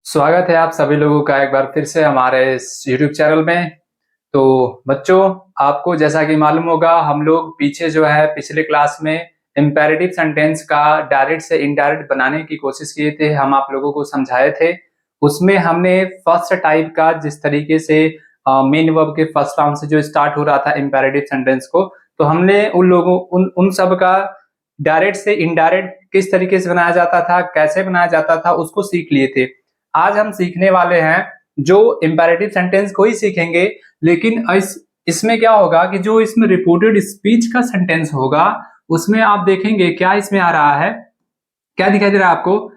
स्वागत है आप सभी लोगों का एक बार फिर से हमारे इस यूट्यूब चैनल में। तो बच्चों, आपको जैसा कि मालूम होगा, हम लोग पीछे जो है पिछले क्लास में इम्पेरेटिव सेंटेंस का डायरेक्ट से इनडायरेक्ट बनाने की कोशिश किए थे, हम आप लोगों को समझाए थे। उसमें हमने फर्स्ट टाइप का जिस तरीके से मेन वर्ब के फर्स्ट फॉर्म से जो स्टार्ट हो रहा था इम्पेरेटिव सेंटेंस को, तो हमने उन लोगों उन उन सब का डायरेक्ट से इनडायरेक्ट किस तरीके से बनाया जाता था, कैसे बनाया जाता था, उसको सीख लिए थे। आज हम सीखने वाले हैं जो इम्पेरेटिव सेंटेंस को ही सीखेंगे, लेकिन इसमें क्या होगा कि जो इसमें रिपोर्टेड स्पीच का सेंटेंस होगा उसमें आप देखेंगे क्या इसमें आ रहा है, क्या दिखाई दे रहा है आपको।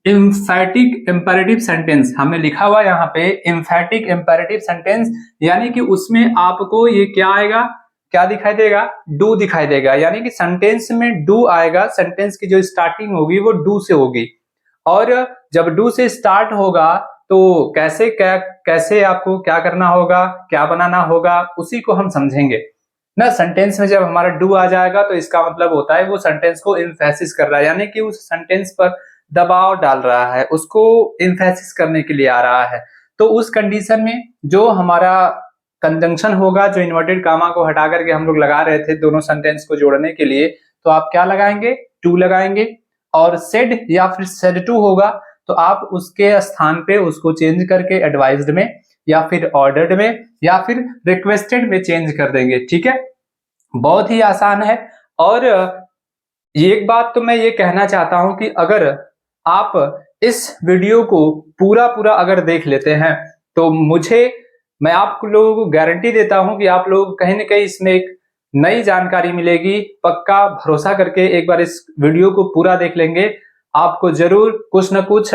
इम्फेटिक इम्पेरेटिव सेंटेंस हमने लिखा हुआ यहाँ पे, इम्फेटिक इम्पेरेटिव सेंटेंस, यानी कि उसमें आपको ये क्या आएगा, क्या दिखाई देगा, डू दिखाई देगा। यानी कि सेंटेंस में डू आएगा, सेंटेंस की जो स्टार्टिंग होगी वो डू से होगी। और जब डू से स्टार्ट होगा तो कैसे आपको क्या करना होगा, क्या बनाना होगा, उसी को हम समझेंगे ना। सेंटेंस में जब हमारा डू आ जाएगा तो इसका मतलब होता है वो सेंटेंस को एम्फेसिस कर रहा है, यानी कि उस सेंटेंस पर दबाव डाल रहा है, उसको एम्फेसिस करने के लिए आ रहा है। तो उस कंडीशन में जो हमारा कंजंक्शन होगा, जो इन्वर्टेड कामा को हटा करके हम लोग लगा रहे थे दोनों सेंटेंस को जोड़ने के लिए, तो आप क्या लगाएंगे, टू लगाएंगे। और सेड या फिर सेड टू होगा तो आप उसके स्थान पे उसको चेंज करके एडवाइज्ड में या फिर ऑर्डर्ड में या फिर रिक्वेस्टेड में चेंज कर देंगे। ठीक है, बहुत ही आसान है। और एक बात तो मैं ये कहना चाहता हूं कि अगर आप इस वीडियो को पूरा पूरा अगर देख लेते हैं तो मैं आप लोगों को गारंटी देता हूं कि आप लोग कहीं ना कहीं इसमें एक नई जानकारी मिलेगी। पक्का भरोसा करके एक बार इस वीडियो को पूरा देख लेंगे, आपको जरूर कुछ ना कुछ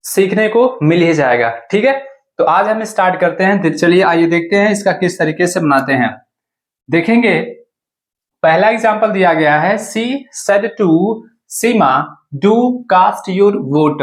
सीखने को मिल ही जाएगा। ठीक है, तो आज हम स्टार्ट करते हैं। चलिए आइए देखते हैं इसका किस तरीके से बनाते हैं। देखेंगे, पहला एग्जांपल दिया गया है, she said to Seema do cast your vote.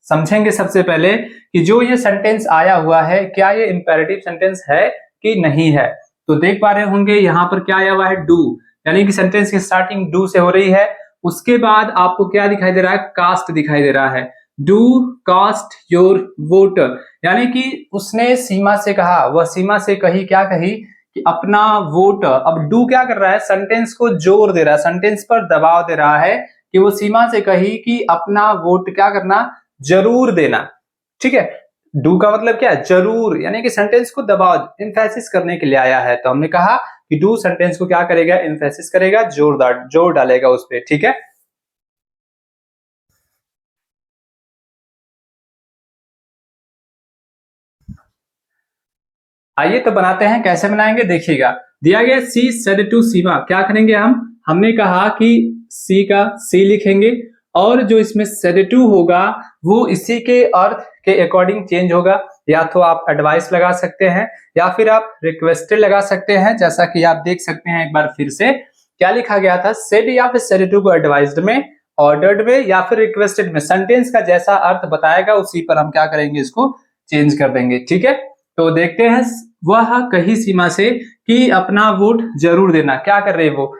समझेंगे सबसे पहले कि जो ये सेंटेंस आया हुआ है क्या ये इंपेरेटिव सेंटेंस है कि नहीं है। तो देख पा रहे होंगे यहाँ पर क्या आया हुआ है, डू, यानी कि सेंटेंस की स्टार्टिंग डू से हो रही है। उसके बाद आपको क्या दिखाई दे रहा है, कास्ट दिखाई दे रहा है, डू कास्ट योर वोट। यानी कि उसने सीमा से कहा, वह सीमा से कही, क्या कही कि अपना वोट। अब डू क्या कर रहा है, सेंटेंस को जोर दे रहा है, सेंटेंस पर दबाव दे रहा है कि वो सीमा से कही कि अपना वोट क्या करना, जरूर देना। ठीक है, डू का मतलब क्या है, जरूर, यानी कि सेंटेंस को दबाव एम्फेसिस करने के लिए आया है। तो हमने कहा कि डू सेंटेंस को क्या करेगा, एम्फेसिस करेगा, जोर डालेगा उस पर। ठीक है, आइए तो बनाते हैं, कैसे बनाएंगे देखिएगा। दिया गया सी सेड टू सीमा, क्या करेंगे हमने कहा कि सी का सी लिखेंगे और जो इसमें सेड टू होगा वो इसी के अर्थ के अकॉर्डिंग चेंज होगा। या तो आप एडवाइस लगा सकते हैं या फिर आप रिक्वेस्टेड लगा सकते हैं। जैसा कि आप देख सकते हैं एक बार फिर से क्या लिखा गया था, सेड या फिर सेड टू को एडवाइज्ड में, ऑर्डर्ड में या फिर रिक्वेस्टेड में, सेंटेंस का जैसा अर्थ बताएगा उसी पर हम क्या करेंगे, इसको चेंज कर देंगे। ठीक है, तो देखते हैं, वह कही सीमा से कि अपना वोट जरूर देना। क्या कर रही है वो,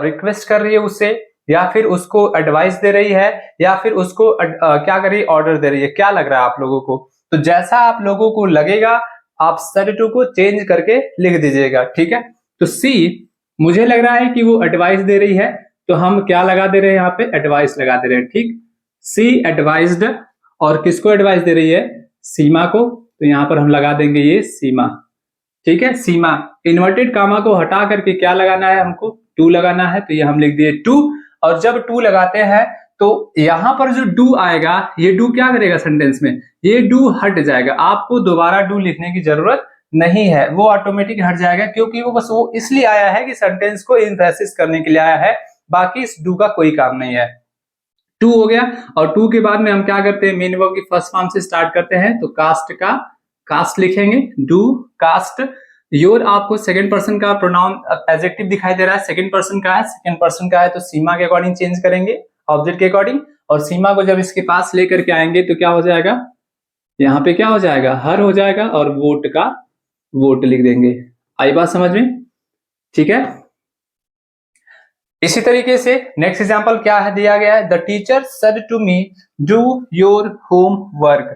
रिक्वेस्ट कर रही है उससे, या फिर उसको एडवाइस दे रही है, या फिर उसको क्या कर रही है, ऑर्डर दे रही है। क्या लग रहा है आप लोगों को, तो जैसा आप लोगों को लगेगा आप सेड टू को चेंज करके लिख दीजिएगा। ठीक है, तो सी, मुझे लग रहा है कि वो एडवाइस दे रही है, तो हम क्या लगा दे रहे हैं, यहाँ पे एडवाइस लगा दे रहे हैं। ठीक, सी एडवाइज्ड, और किसको एडवाइस दे रही है, सीमा को, तो यहाँ पर हम लगा देंगे ये सीमा। ठीक है, सीमा, इन्वर्टेड कामा को हटा करके क्या लगाना है, हमको टू लगाना है, तो ये हम लिख दिए टू। और जब टू लगाते हैं तो यहां पर जो डू आएगा, ये डू क्या करेगा सेंटेंस में, ये डू हट जाएगा, आपको दोबारा डू लिखने की जरूरत नहीं है, वो ऑटोमेटिक हट जाएगा, क्योंकि वो बस वो इसलिए आया है कि सेंटेंस को एम्फेसिस करने के लिए आया है, बाकी इस डू का कोई काम नहीं है। टू हो गया, और टू के बाद में हम क्या करते हैं, मेन वर्ब की फर्स्ट फॉर्म से स्टार्ट करते हैं, तो कास्ट का कास्ट लिखेंगे, डू कास्ट योर। आपको सेकंड पर्सन का प्रोनाउन एडजेक्टिव दिखाई दे रहा है, सेकंड पर्सन का है, सेकंड पर्सन का है तो सीमा के अकॉर्डिंग चेंज करेंगे, ऑब्जेक्ट के अकॉर्डिंग। और सीमा को जब इसके पास लेकर के आएंगे तो क्या हो जाएगा, यहाँ पे क्या हो जाएगा, हर हो जाएगा, और वोट का वोट लिख देंगे। आई बात समझ में, ठीक है। इसी तरीके से नेक्स्ट एग्जांपल क्या है दिया गया है, the teacher said to me do your homework.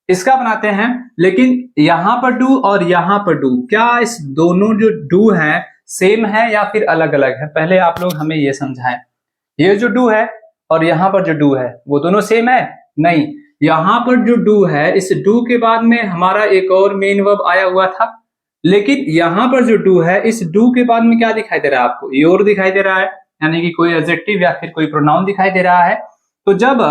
इसका बनाते हैं, लेकिन यहां पर डू और यहां पर डू, क्या इस दोनों जो डू है सेम है या फिर अलग अलग है? पहले आप लोग हमें ये समझाएं। ये जो डू है और यहाँ पर जो डू है वो दोनों सेम है? नहीं, यहाँ पर जो डू है, इस डू के बाद में हमारा एक और मेन वर्ब आया हुआ था, लेकिन यहाँ पर जो डू है, इस डू के बाद में क्या दिखाई दे रहा है आपको? योर दिखाई दे रहा है, यानी कि कोई एडजेक्टिव या फिर कोई प्रोनाउन दिखाई दे रहा है। तो जब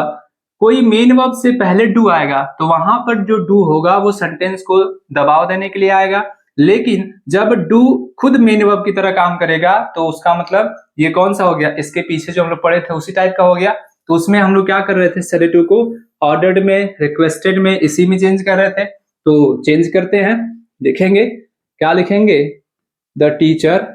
कोई मेन वर्ब से पहले डू आएगा तो वहां पर जो डू होगा वो सेंटेंस को दबाव देने के लिए आएगा, लेकिन जब डू खुद मेन वर्ब की तरह काम करेगा तो उसका मतलब ये कौन सा हो गया? इसके पीछे जो हम लोग पढ़े थे उसी टाइप का हो गया। तो उसमें हम लोग क्या कर रहे थे, सेड टू को ऑर्डर्ड में, रिक्वेस्टेड में, इसी में चेंज कर रहे थे। तो चेंज करते हैं, देखेंगे क्या लिखेंगे, द टीचर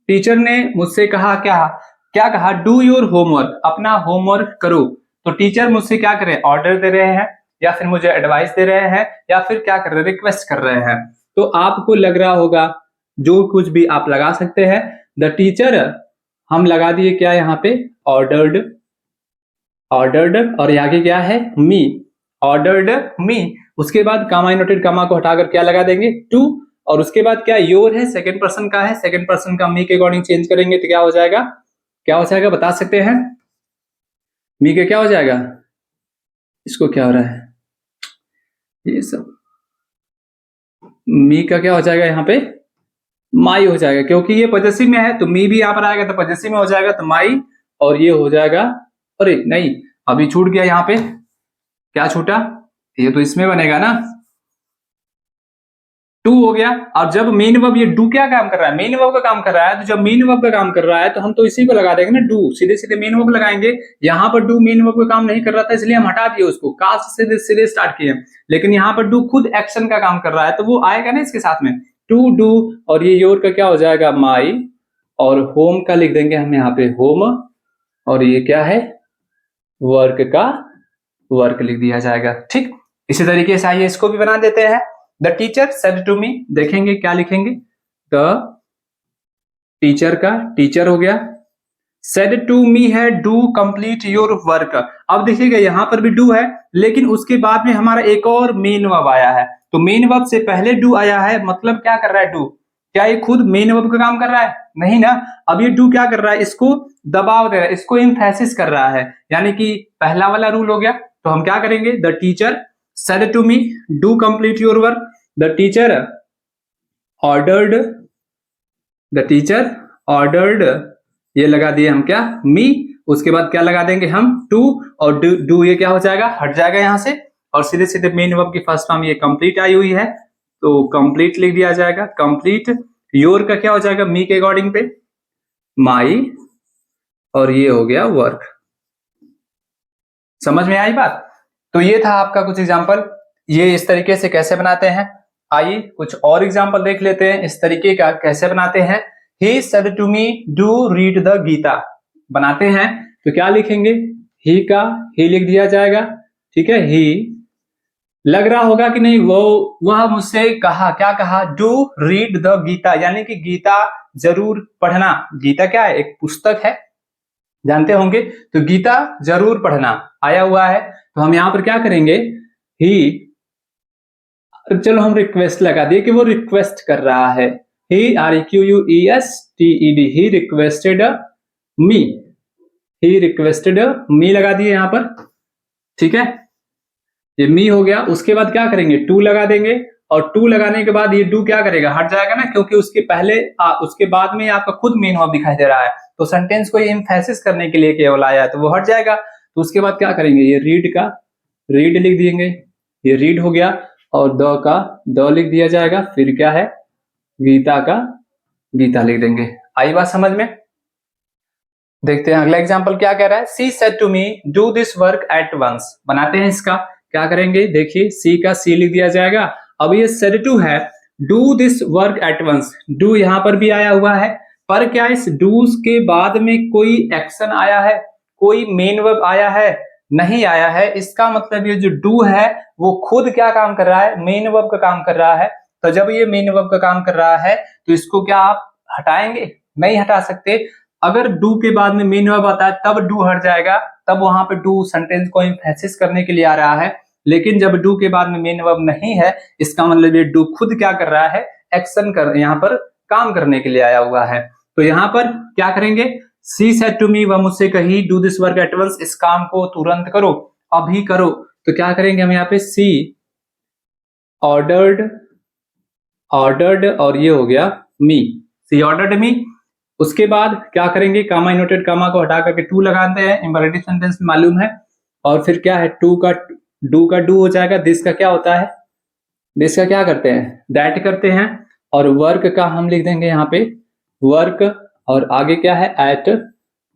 टीचर ने मुझसे कहा, क्या कहा? डू योर होमवर्क, अपना होमवर्क करो। तो टीचर मुझसे क्या करे? ऑर्डर दे रहे हैं, या फिर मुझे एडवाइस दे रहे हैं, या फिर क्या कर रहे हैं? रिक्वेस्ट कर रहे हैं। तो आपको लग रहा होगा, जो कुछ भी आप लगा सकते हैं। द टीचर हम लगा दिए क्या यहाँ पे? ऑर्डर्ड, और आगे क्या है? मी, ऑर्डर्ड मी। उसके बाद कामा इनवर्टेड कामा को हटाकर क्या लगा देंगे? टू। और उसके बाद क्या? योर है, सेकंड पर्सन का है, सेकंड पर्सन का मी के अकॉर्डिंग चेंज करेंगे तो क्या हो जाएगा? बता सकते हैं? मी के क्या हो जाएगा? इसको क्या हो रहा है ये सब? मी का क्या हो जाएगा यहाँ पे? माई हो जाएगा, क्योंकि ये पॉजेसिव में है तो मी भी यहाँ पर आएगा तो पॉजेसिव में हो जाएगा, तो माई। और ये हो जाएगा, अरे नहीं अभी छूट गया यहाँ पे, क्या छूटा? ये तो इसमें बनेगा ना, टू हो गया। और जब मेन वर्ब, ये डू क्या काम कर रहा है? मेन वर्ब का काम कर रहा है। तो जब मेन वर्ब का काम कर रहा है तो हम तो इसी को लगा देंगे ना, डू, सीधे सीधे मेन वर्ब लगाएंगे। यहाँ पर डू मेन वर्ब का काम नहीं कर रहा था, इसलिए हम हटा दिए उसको, कास्ट से सीधे स्टार्ट किए। लेकिन यहाँ पर डू खुद एक्शन का काम कर रहा है तो वो आएगा ना इसके साथ में, टू डू। और ये योर का क्या हो जाएगा? माई। और होम का लिख देंगे हम यहाँ पे होम, और ये क्या है? वर्क का वर्क लिख दिया जाएगा। ठीक, इसी तरीके से आइए इसको भी बना देते हैं। The teacher said to me, देखेंगे क्या लिखेंगे? द टीचर का टीचर हो गया, सेड टू मी है डू कंप्लीट योर वर्क। अब देखिएगा यहाँ पर भी डू है, लेकिन उसके बाद में हमारा एक और मेन वर्ब आया है। तो मेन वर्ब से पहले डू आया है, मतलब क्या कर रहा है डू? क्या ये खुद मेन वर्ब का काम कर रहा है? नहीं ना। अब ये डू क्या कर रहा है? इसको दबाव दे रहा है, इसको एम्फेसिस कर रहा है, यानी कि पहला वाला रूल हो गया। तो हम क्या करेंगे? The teacher said to me do complete your work, the teacher ordered, ये लगा दिए हम क्या? मी। उसके बाद क्या लगा देंगे हम? टू। और डू ये क्या हो जाएगा? हट जाएगा यहां से, और सीधे सीधे मेन वर्ब की फर्स्ट फॉर्म ये कंप्लीट आई हुई है तो कंप्लीट लिख दिया जाएगा, कंप्लीट। योर का क्या हो जाएगा? मी के अकॉर्डिंग पे माई, और ये हो गया वर्क। समझ में आई बात? तो ये था आपका कुछ एग्जांपल, ये इस तरीके से कैसे बनाते हैं। आइए कुछ और एग्जांपल देख लेते हैं इस तरीके का कैसे बनाते हैं। He said to me do read the Gita बनाते हैं तो क्या लिखेंगे? ही का ही लिख दिया जाएगा, ठीक है। ही लग रहा होगा कि नहीं, वह मुझसे कहा, क्या कहा? डू रीड द गीता, यानी कि गीता जरूर पढ़ना। गीता क्या है? एक पुस्तक है, जानते होंगे। तो गीता जरूर पढ़ना आया हुआ है, तो हम यहाँ पर क्या करेंगे? ही, चलो हम रिक्वेस्ट लगा दिए कि वो रिक्वेस्ट कर रहा है। He REQUESTED he requested me, लगा दिए यहाँ पर, ठीक है। ये मी हो गया। उसके बाद क्या करेंगे? टू लगा देंगे, और टू लगाने के बाद ये डू क्या करेगा? हट जाएगा ना, क्योंकि उसके पहले उसके बाद में आपका खुद मेन वर्ब दिखाई दे रहा है, तो सेंटेंस को एम्फेसिस करने के लिए केवल आया है तो वो हट जाएगा। तो उसके बाद क्या करेंगे? ये रीड का रीड लिख देंगे, ये रीड हो गया, और द का द लिख दिया जाएगा। फिर क्या है? गीता का गीता लिख देंगे। आई बात समझ में? देखते हैं अगला एग्जांपल क्या कह रहा है। She said to me do this work at once, बनाते हैं इसका। क्या करेंगे? देखिए सी का सी लिख दिया जाएगा। अब ये सेड टू है do this work at once, do यहां पर भी आया हुआ है, पर क्या इस डू के बाद में कोई एक्शन आया है? कोई मेन वर्ब आया है? नहीं आया है। इसका मतलब ये जो डू है वो खुद क्या काम कर रहा है? मेन वर्ब का काम कर रहा है। तो जब ये मेन वर्ब का काम कर रहा है तो इसको क्या आप हटाएंगे? नहीं हटा सकते। अगर डू के बाद में मेन वर्ब आता है तब डू हट जाएगा, तब वहां पे डू सेंटेंस को एम्फेसिस करने के लिए आ रहा है। लेकिन जब डू के बाद में मेन वर्ब नहीं है, इसका मतलब ये डू खुद क्या कर रहा है, एक्शन कर, यहाँ पर काम करने के लिए आया हुआ है। तो यहाँ पर क्या करेंगे, सी सेड टू मी, वह मुझसे कही, do this work at once, इस काम को तुरंत करो, अभी करो। तो क्या करेंगे हम यहाँ पे, सी ऑर्डर्ड, ऑर्डर्ड और ये हो गया मी, सी ऑर्डर्ड मी। उसके बाद क्या करेंगे, कामा इनवर्टेड कामा को हटा करके टू लगाते हैं, इंपरेटिव सेंटेंस में मालूम है। और फिर क्या है, टू का डू का डू हो जाएगा, दिस का क्या होता है, दिस का क्या करते हैं, दैट करते हैं। और वर्क का हम लिख देंगे यहाँ पे वर्क, और आगे क्या है, एट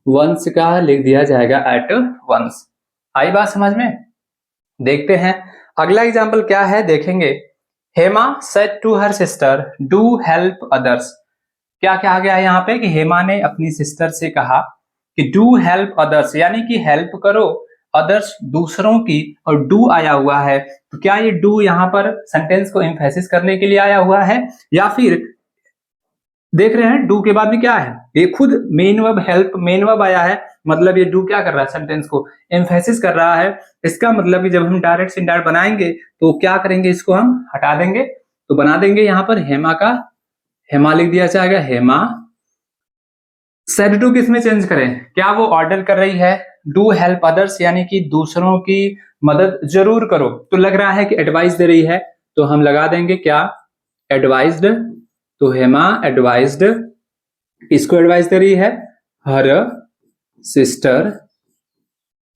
वंस का लिख दिया जाएगा एट वंस। आई बात समझ में? देखते हैं अगला एग्जाम्पल क्या है, देखेंगे। Hema said to her sister do help others. क्या क्या आ गया है यहाँ पे कि हेमा ने अपनी सिस्टर से कहा कि डू हेल्प अदर्स, यानी कि हेल्प करो अदर्स, दूसरों की, और डू आया हुआ है। तो क्या ये डू यहाँ पर सेंटेंस को एम्फेसिस करने के लिए आया हुआ है, या फिर देख रहे हैं डू के बाद में क्या है, ये खुद main verb help, main verb आया है, मतलब ये डू क्या कर रहा है, सेंटेंस को एम्फेसिस कर रहा है। इसका मतलब कि जब हम डायरेक्ट से इनडायरेक्ट बनाएंगे तो क्या करेंगे, इसको हम हटा देंगे। तो बना देंगे यहाँ पर हेमा का, हेमा लिख दिया जाएगा हेमा। सेड टू किस में चेंज करें, क्या वो ऑर्डर कर रही है, डू हेल्प अदर्स यानी कि दूसरों की मदद जरूर करो। तो लग रहा है कि एडवाइस दे रही है, तो हम लगा देंगे क्या, एडवाइज्ड। तो हेमा एडवाइज्ड, इसको एडवाइस दे रही है, हर सिस्टर,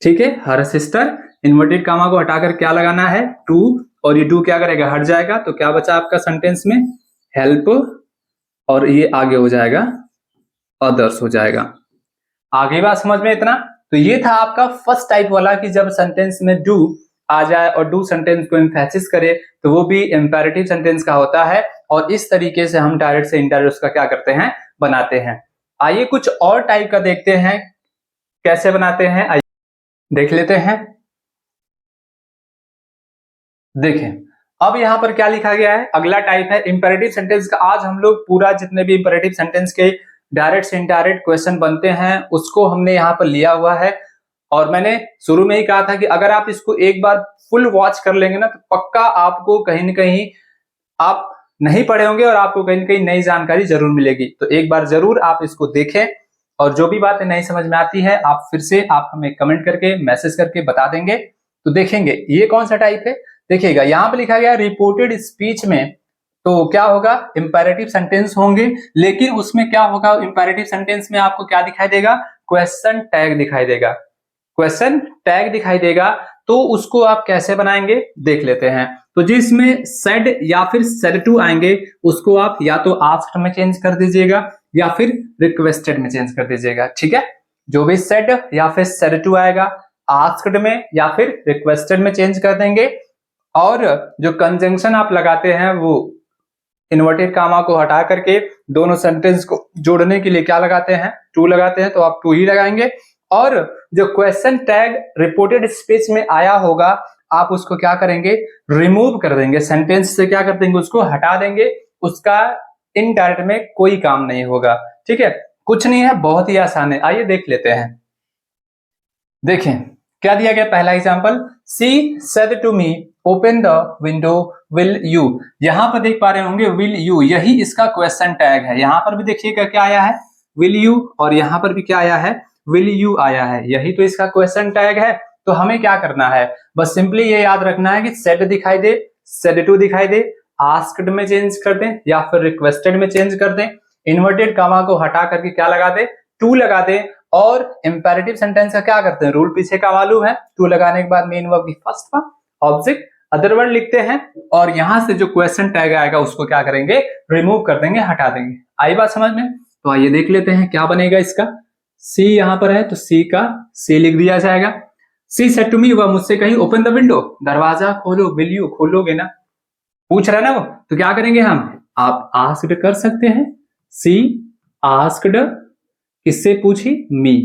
ठीक है, हर सिस्टर। इन्वर्टेड कामा को हटाकर क्या लगाना है, टू, और ये टू क्या करेगा, हट जाएगा। तो क्या बचा आपका सेंटेंस में, हेल्प, और ये आगे हो जाएगा अदर्स हो जाएगा। आगे बात समझ में इतना? तो ये था आपका फर्स्ट टाइप वाला कि जब सेंटेंस में डू आ जाए और डू सेंटेंस को एम्फेसिस करे तो वो भी इंपेरेटिव सेंटेंस का होता है, और इस तरीके से हम डायरेक्ट से इनडायरेक्ट उसका क्या करते हैं, बनाते हैं। आइए कुछ और टाइप का देखते हैं कैसे बनाते हैं, आइए देख लेते हैं। देखें अब यहाँ पर क्या लिखा गया है, अगला टाइप है इंपेरेटिव सेंटेंस का। आज हम लोग पूरा जितने भी इंपेरेटिव सेंटेंस के डायरेक्ट से इनडायरेक्ट क्वेश्चन बनते हैं उसको हमने यहाँ पर लिया हुआ है। और मैंने शुरू में ही कहा था कि अगर आप इसको एक बार फुल वॉच कर लेंगे ना, तो पक्का आपको कहीं ना कहीं आप नहीं पढ़े होंगे और आपको कहीं ना कहीं नई जानकारी जरूर मिलेगी। तो एक बार जरूर आप इसको देखें, और जो भी बातें नहीं समझ में आती है आप फिर से आप हमें कमेंट करके मैसेज करके बता देंगे। तो देखेंगे ये कौन सा टाइप है, देखिएगा यहाँ पे लिखा गया रिपोर्टेड स्पीच में, तो क्या होगा, इंपेरेटिव सेंटेंस होंगे, लेकिन उसमें क्या होगा, इंपेरेटिव सेंटेंस में आपको क्या दिखाई देगा, क्वेश्चन टैग दिखाई देगा, क्वेश्चन टैग दिखाई देगा। तो उसको आप कैसे बनाएंगे देख लेते हैं। तो जिसमें सेड या फिर सेड टू आएंगे उसको आप या तो आस्क्ड में चेंज कर दीजिएगा या फिर रिक्वेस्टेड में चेंज कर दीजिएगा, ठीक है। जो भी सेड या फिर सेड टू आएगा आस्क्ड में या फिर रिक्वेस्टेड में चेंज कर देंगे। और जो कंजंक्शन आप लगाते हैं वो इन्वर्टेड कामा को हटा करके दोनों सेंटेंस को जोड़ने के लिए क्या लगाते हैं, टू लगाते हैं, तो आप टू ही लगाएंगे। और जो क्वेश्चन टैग रिपोर्टेड स्पीच में आया होगा आप उसको क्या करेंगे, रिमूव कर देंगे, सेंटेंस से क्या कर देंगे, उसको हटा देंगे, उसका इनडायरेक्ट में कोई काम नहीं होगा, ठीक है। कुछ नहीं है, बहुत ही आसान है, आइए देख लेते हैं। देखें क्या दिया गया, पहला example, she said to me open the window will you. यहां पर देख पा रहे होंगे विल यू, यही इसका क्वेश्चन टैग है। यहां पर भी देखिएगा क्या आया है, विल यू, और यहां पर भी क्या आया है, विल यू आया है, यही तो इसका क्वेश्चन टैग है। तो हमें क्या करना है, बस सिंपली ये याद रखना है कि सेड दिखाई दे, सेड टू दिखाई दे, आस्क्ड में चेंज कर दें या फिर रिक्वेस्टेड में चेंज कर दें, इन्वर्टेड कामा को हटा करके क्या लगा दे, टू लगा दे। और इंपेरेटिव सेंटेंस का क्या करते हैं, रूल पीछे का मालूम है, टू लगाने के बाद मेन वर्ब की first form object other word लिखते हैं, और यहां से जो क्वेश्चन टैग आएगा उसको क्या करेंगे, रिमूव कर देंगे, हटा देंगे। आई बात समझ में? तो आइए देख लेते हैं क्या बनेगा इसका। सी यहां पर है तो सी का सी लिख दिया जाएगा। सी सेड टू मी, वह मुझसे कहीं ओपन द विंडो, दरवाजा खोलो, विल यू, खोलोगे ना, पूछ रहा है ना वो, तो क्या करेंगे हम, आप आस्क्ड कर सकते हैं, सी आस्क्ड, किससे पूछी, मी,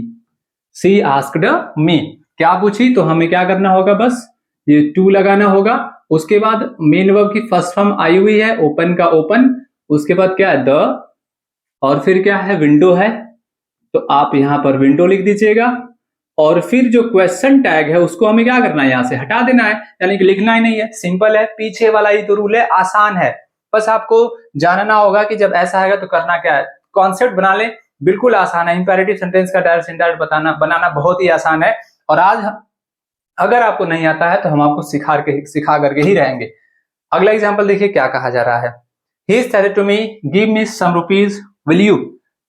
सी आस्क्ड मी, क्या पूछी, तो हमें क्या करना होगा, बस ये टू लगाना होगा। उसके बाद मेन वर्ब की फर्स्ट फॉर्म आई हुई है, ओपन का ओपन, उसके बाद क्या है, द और फिर क्या है, विंडो है, तो आप यहां पर विंडो लिख दीजिएगा। और फिर जो क्वेश्चन टैग है उसको हमें क्या करना है, यहां से हटा देना है, यानी कि लिखना ही नहीं है। सिंपल है, पीछे वाला ही तो रूल है, आसान है। बस आपको जानना होगा कि जब ऐसा आएगा तो करना क्या है। कॉन्सेप्ट बना ले, बिल्कुल आसान है। इंपेरेटिव सेंटेंस का डायरेक्ट इंडायरेक्ट बनाना बहुत ही आसान है। और आज अगर आपको नहीं आता है तो हम आपको सिखा करके ही रहेंगे। अगला एग्जांपल देखिए क्या कहा जा रहा है। He said to me, give me some rupees, will you?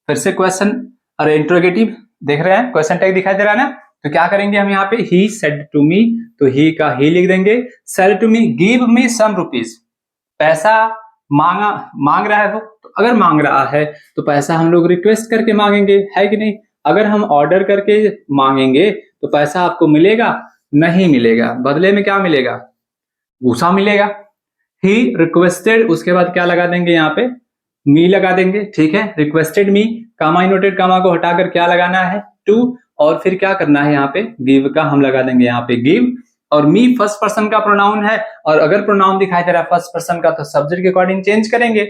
फिर से क्वेश्चन, अरे इंट्रोगेटिव देख रहे हैं, क्वेश्चन टैग दिखाई दे रहा है ना। तो क्या करेंगे हम यहाँ पे, he said to me, तो he का he लिख देंगे। said to me, give me some rupees, पैसा मांग रहा है वो। तो अगर मांग रहा है तो पैसा हम लोग रिक्वेस्ट करके मांगेंगे, है कि नहीं। अगर हम ऑर्डर करके मांगेंगे तो पैसा आपको मिलेगा, नहीं मिलेगा। बदले में क्या मिलेगा, गुस्सा मिलेगा। ही रिक्वेस्टेड, उसके बाद क्या लगा देंगे यहाँ पे, मी लगा देंगे, ठीक है। रिक्वेस्टेड मी, कामा इनवर्टेड कामा को हटाकर क्या लगाना है, टू। और फिर क्या करना है, यहाँ पे गिव का हम लगा देंगे यहाँ पे गिव। और मी फर्स्ट पर्सन का प्रोनाउन है, और अगर प्रोनाउन दिखाई दे रहा है फर्स्ट पर्सन का तो सब्जेक्ट के अकॉर्डिंग चेंज करेंगे।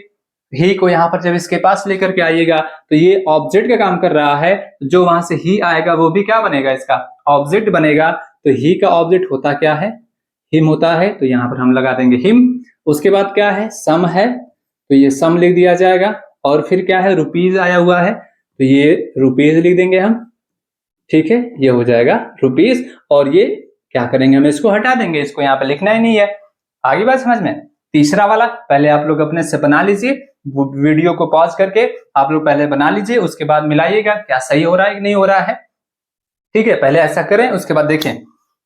ही को यहाँ पर जब इसके पास लेकर के आइएगा तो ये ऑब्जेक्ट का काम कर रहा है, जो वहां से ही आएगा वो भी क्या बनेगा, इसका ऑब्जेक्ट बनेगा। तो ही का ऑब्जेक्ट होता क्या है, हिम होता है, तो यहाँ पर हम लगा देंगे हिम। उसके बाद क्या है, सम है, तो ये सम लिख दिया जाएगा। और फिर क्या है, रुपीज आया हुआ है, तो ये रुपीज लिख देंगे हम, ठीक है, ये हो जाएगा रुपीज। और ये क्या करेंगे, हम इसको हटा देंगे, इसको यहाँ पे लिखना ही नहीं है। आगे बात समझ में। तीसरा वाला पहले आप लोग अपने से बना लीजिए, वीडियो को पॉज करके आप लोग पहले बना लीजिए, उसके बाद मिलाइएगा क्या सही हो रहा है कि नहीं हो रहा है, ठीक है। पहले ऐसा करें, उसके बाद देखें।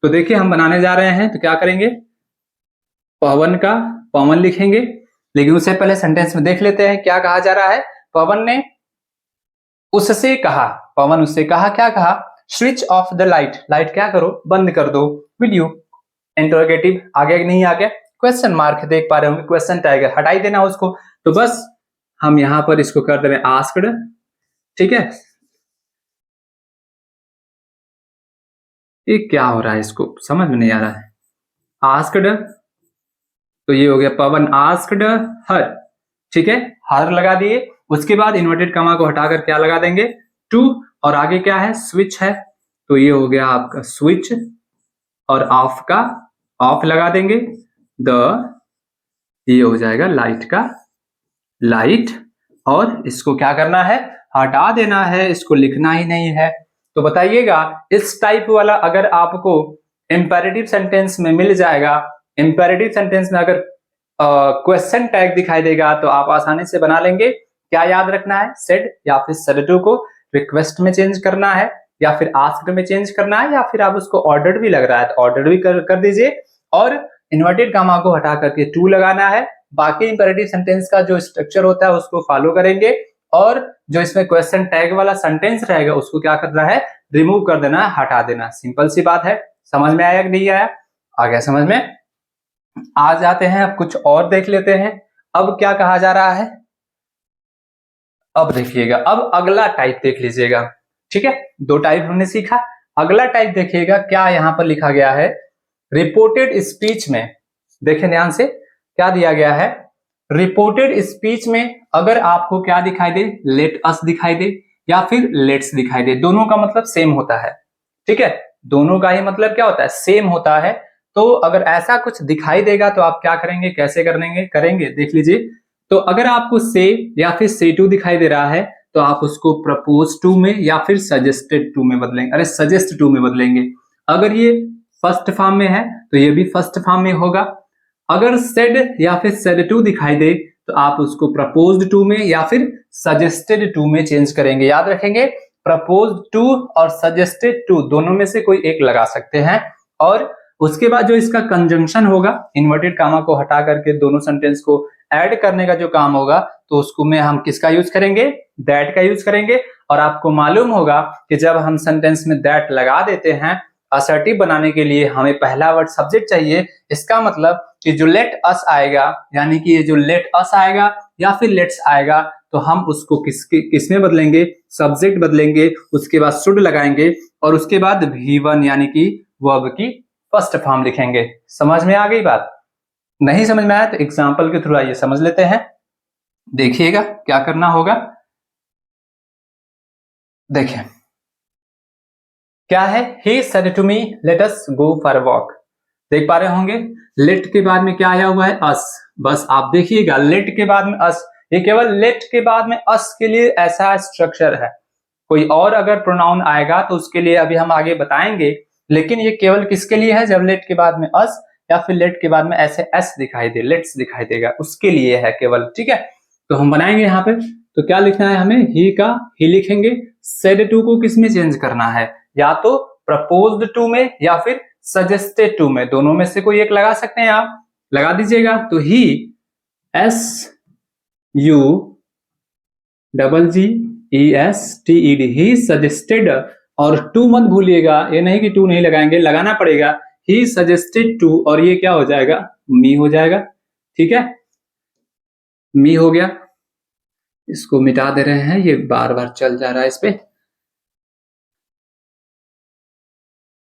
तो देखिए हम बनाने जा रहे हैं, तो क्या करेंगे, पवन का पवन लिखेंगे। लेकिन उससे पहले सेंटेंस में देख लेते हैं क्या कहा जा रहा है। पवन ने उससे कहा, पवन उससे कहा, क्या कहा, switch off the light, light क्या करो, बंद कर दो। विल यू, इंटरोगेटिव आ गया कि नहीं आ गया, क्वेश्चन मार्क देख पा रहे होंगे, क्वेश्चन टैग हटाई देना उसको। तो बस हम यहां पर इसको कर दे रहे हैं आस्क्ड, ठीक है। ये क्या हो रहा है, इसको समझ में नहीं आ रहा है। आस्क्ड, तो ये हो गया पवन आस्क्ड हर, ठीक है, हर लगा दिए। उसके बाद इन्वर्टेड कमा को हटाकर क्या लगा देंगे, टू। और आगे क्या है, स्विच है, तो ये हो गया आपका स्विच। और ऑफ का ऑफ लगा देंगे, द, ये हो जाएगा लाइट का लाइट। और इसको क्या करना है, हटा देना है, इसको लिखना ही नहीं है। तो बताइएगा इस टाइप वाला अगर आपको इंपेरेटिव सेंटेंस में मिल जाएगा, इंपेरेटिव सेंटेंस में अगर क्वेश्चन टैग दिखाई देगा तो आप आसानी से बना लेंगे। क्या याद रखना है, सेड या फिर सेड टू को रिक्वेस्ट में चेंज करना है, या फिर आस्क्ड में चेंज करना है, या फिर आप उसको ऑर्डर्ड भी लग रहा है तो ऑर्डर्ड भी कर दीजिए। और इन्वर्टेड कामा को हटा करके टू लगाना है। बाकी इंपेरेटिव सेंटेंस का जो स्ट्रक्चर होता है उसको फॉलो करेंगे। और जो इसमें क्वेश्चन टैग वाला सेंटेंस रहेगा उसको क्या करना है, रिमूव कर देना, हटा देना। सिंपल सी बात है। समझ में आया कि नहीं आया, आ गया समझ में। आ जाते हैं, अब कुछ और देख लेते हैं। अब क्या कहा जा रहा है, अब देखिएगा, अब अगला टाइप देख लीजिएगा, ठीक है। दो टाइप हमने सीखा, अगला टाइप देखिएगा क्या यहां पर लिखा गया है। रिपोर्टेड स्पीच में देखें ध्यान से, क्या दिया गया है, रिपोर्टेड स्पीच में अगर आपको क्या दिखाई दे, लेट अस दिखाई दे या फिर लेट्स दिखाई दे, दोनों का मतलब सेम होता है, ठीक है। दोनों का ही मतलब क्या होता है, सेम होता है। तो अगर ऐसा कुछ दिखाई देगा तो आप क्या करेंगे, कैसे करेंगे देख लीजिए। तो अगर आपको से या फिर से टू दिखाई दे रहा है तो आप उसको प्रपोज टू में या फिर सजेस्टेड टू में बदलेंगे, अरे सजेस्ट टू में बदलेंगे। अगर ये फर्स्ट फॉर्म में है तो ये भी फर्स्ट फॉर्म में होगा। अगर सेड या फिर सेड टू दिखाई दे तो आप उसको प्रपोज्ड टू में या फिर सजेस्टेड टू में चेंज करेंगे। याद रखेंगे, प्रपोज्ड टू और सजेस्टेड टू दोनों में से कोई एक लगा सकते हैं। और उसके बाद जो इसका कंजंक्शन होगा, इन्वर्टेड कामा को हटा करके दोनों सेंटेंस को ऐड करने का जो काम होगा, तो उसको में हम किसका यूज करेंगे, दैट का यूज करेंगे। और आपको मालूम होगा कि जब हम सेंटेंस में दैट लगा देते हैं असर्टिव बनाने के लिए, हमें पहला वर्ड सब्जेक्ट चाहिए। इसका मतलब कि जो लेट अस आएगा, यानी कि ये जो लेट अस आएगा या फिर लेट्स आएगा, तो हम उसको किसमें बदलेंगे, सब्जेक्ट बदलेंगे। उसके बाद शुड लगाएंगे और उसके बाद V1 यानी कि वर्ब की फर्स्ट फॉर्म लिखेंगे। समझ में आ गई बात, नहीं समझ में आया तो एग्जाम्पल के थ्रू आइए समझ लेते हैं। देखिएगा क्या करना होगा। देखिए क्या है, he said to me let us go for a walk। देख पा रहे होंगे let के बाद में क्या आया हुआ है, us। बस आप देखिएगा let के बाद में us, ये केवल let के बाद में us के लिए ऐसा स्ट्रक्चर है। कोई और अगर प्रोनाउन आएगा तो उसके लिए अभी हम आगे बताएंगे, लेकिन ये केवल किसके लिए है, जब let के बाद में us या फिर let के बाद में ऐसे s दिखाई दे, let's दिखाई देगा, उसके लिए है केवल। ठीक है, तो हम बनाएंगे यहाँ पे। तो क्या लिखना है हमें, ही का ही लिखेंगे, said to को किस में चेंज करना है, या तो प्रपोज्ड टू में या फिर सजेस्टेड टू में, दोनों में से कोई एक लगा सकते हैं आप, लगा दीजिएगा। तो ही S U G E S T E D, he suggested, और टू मत भूलिएगा, ये नहीं कि टू नहीं लगाएंगे, लगाना पड़ेगा। ही सजेस्टेड टू, और ये क्या हो जाएगा, मी हो जाएगा। ठीक है, मी हो गया, इसको मिटा दे रहे हैं, ये बार बार चल जा रहा है इस पे।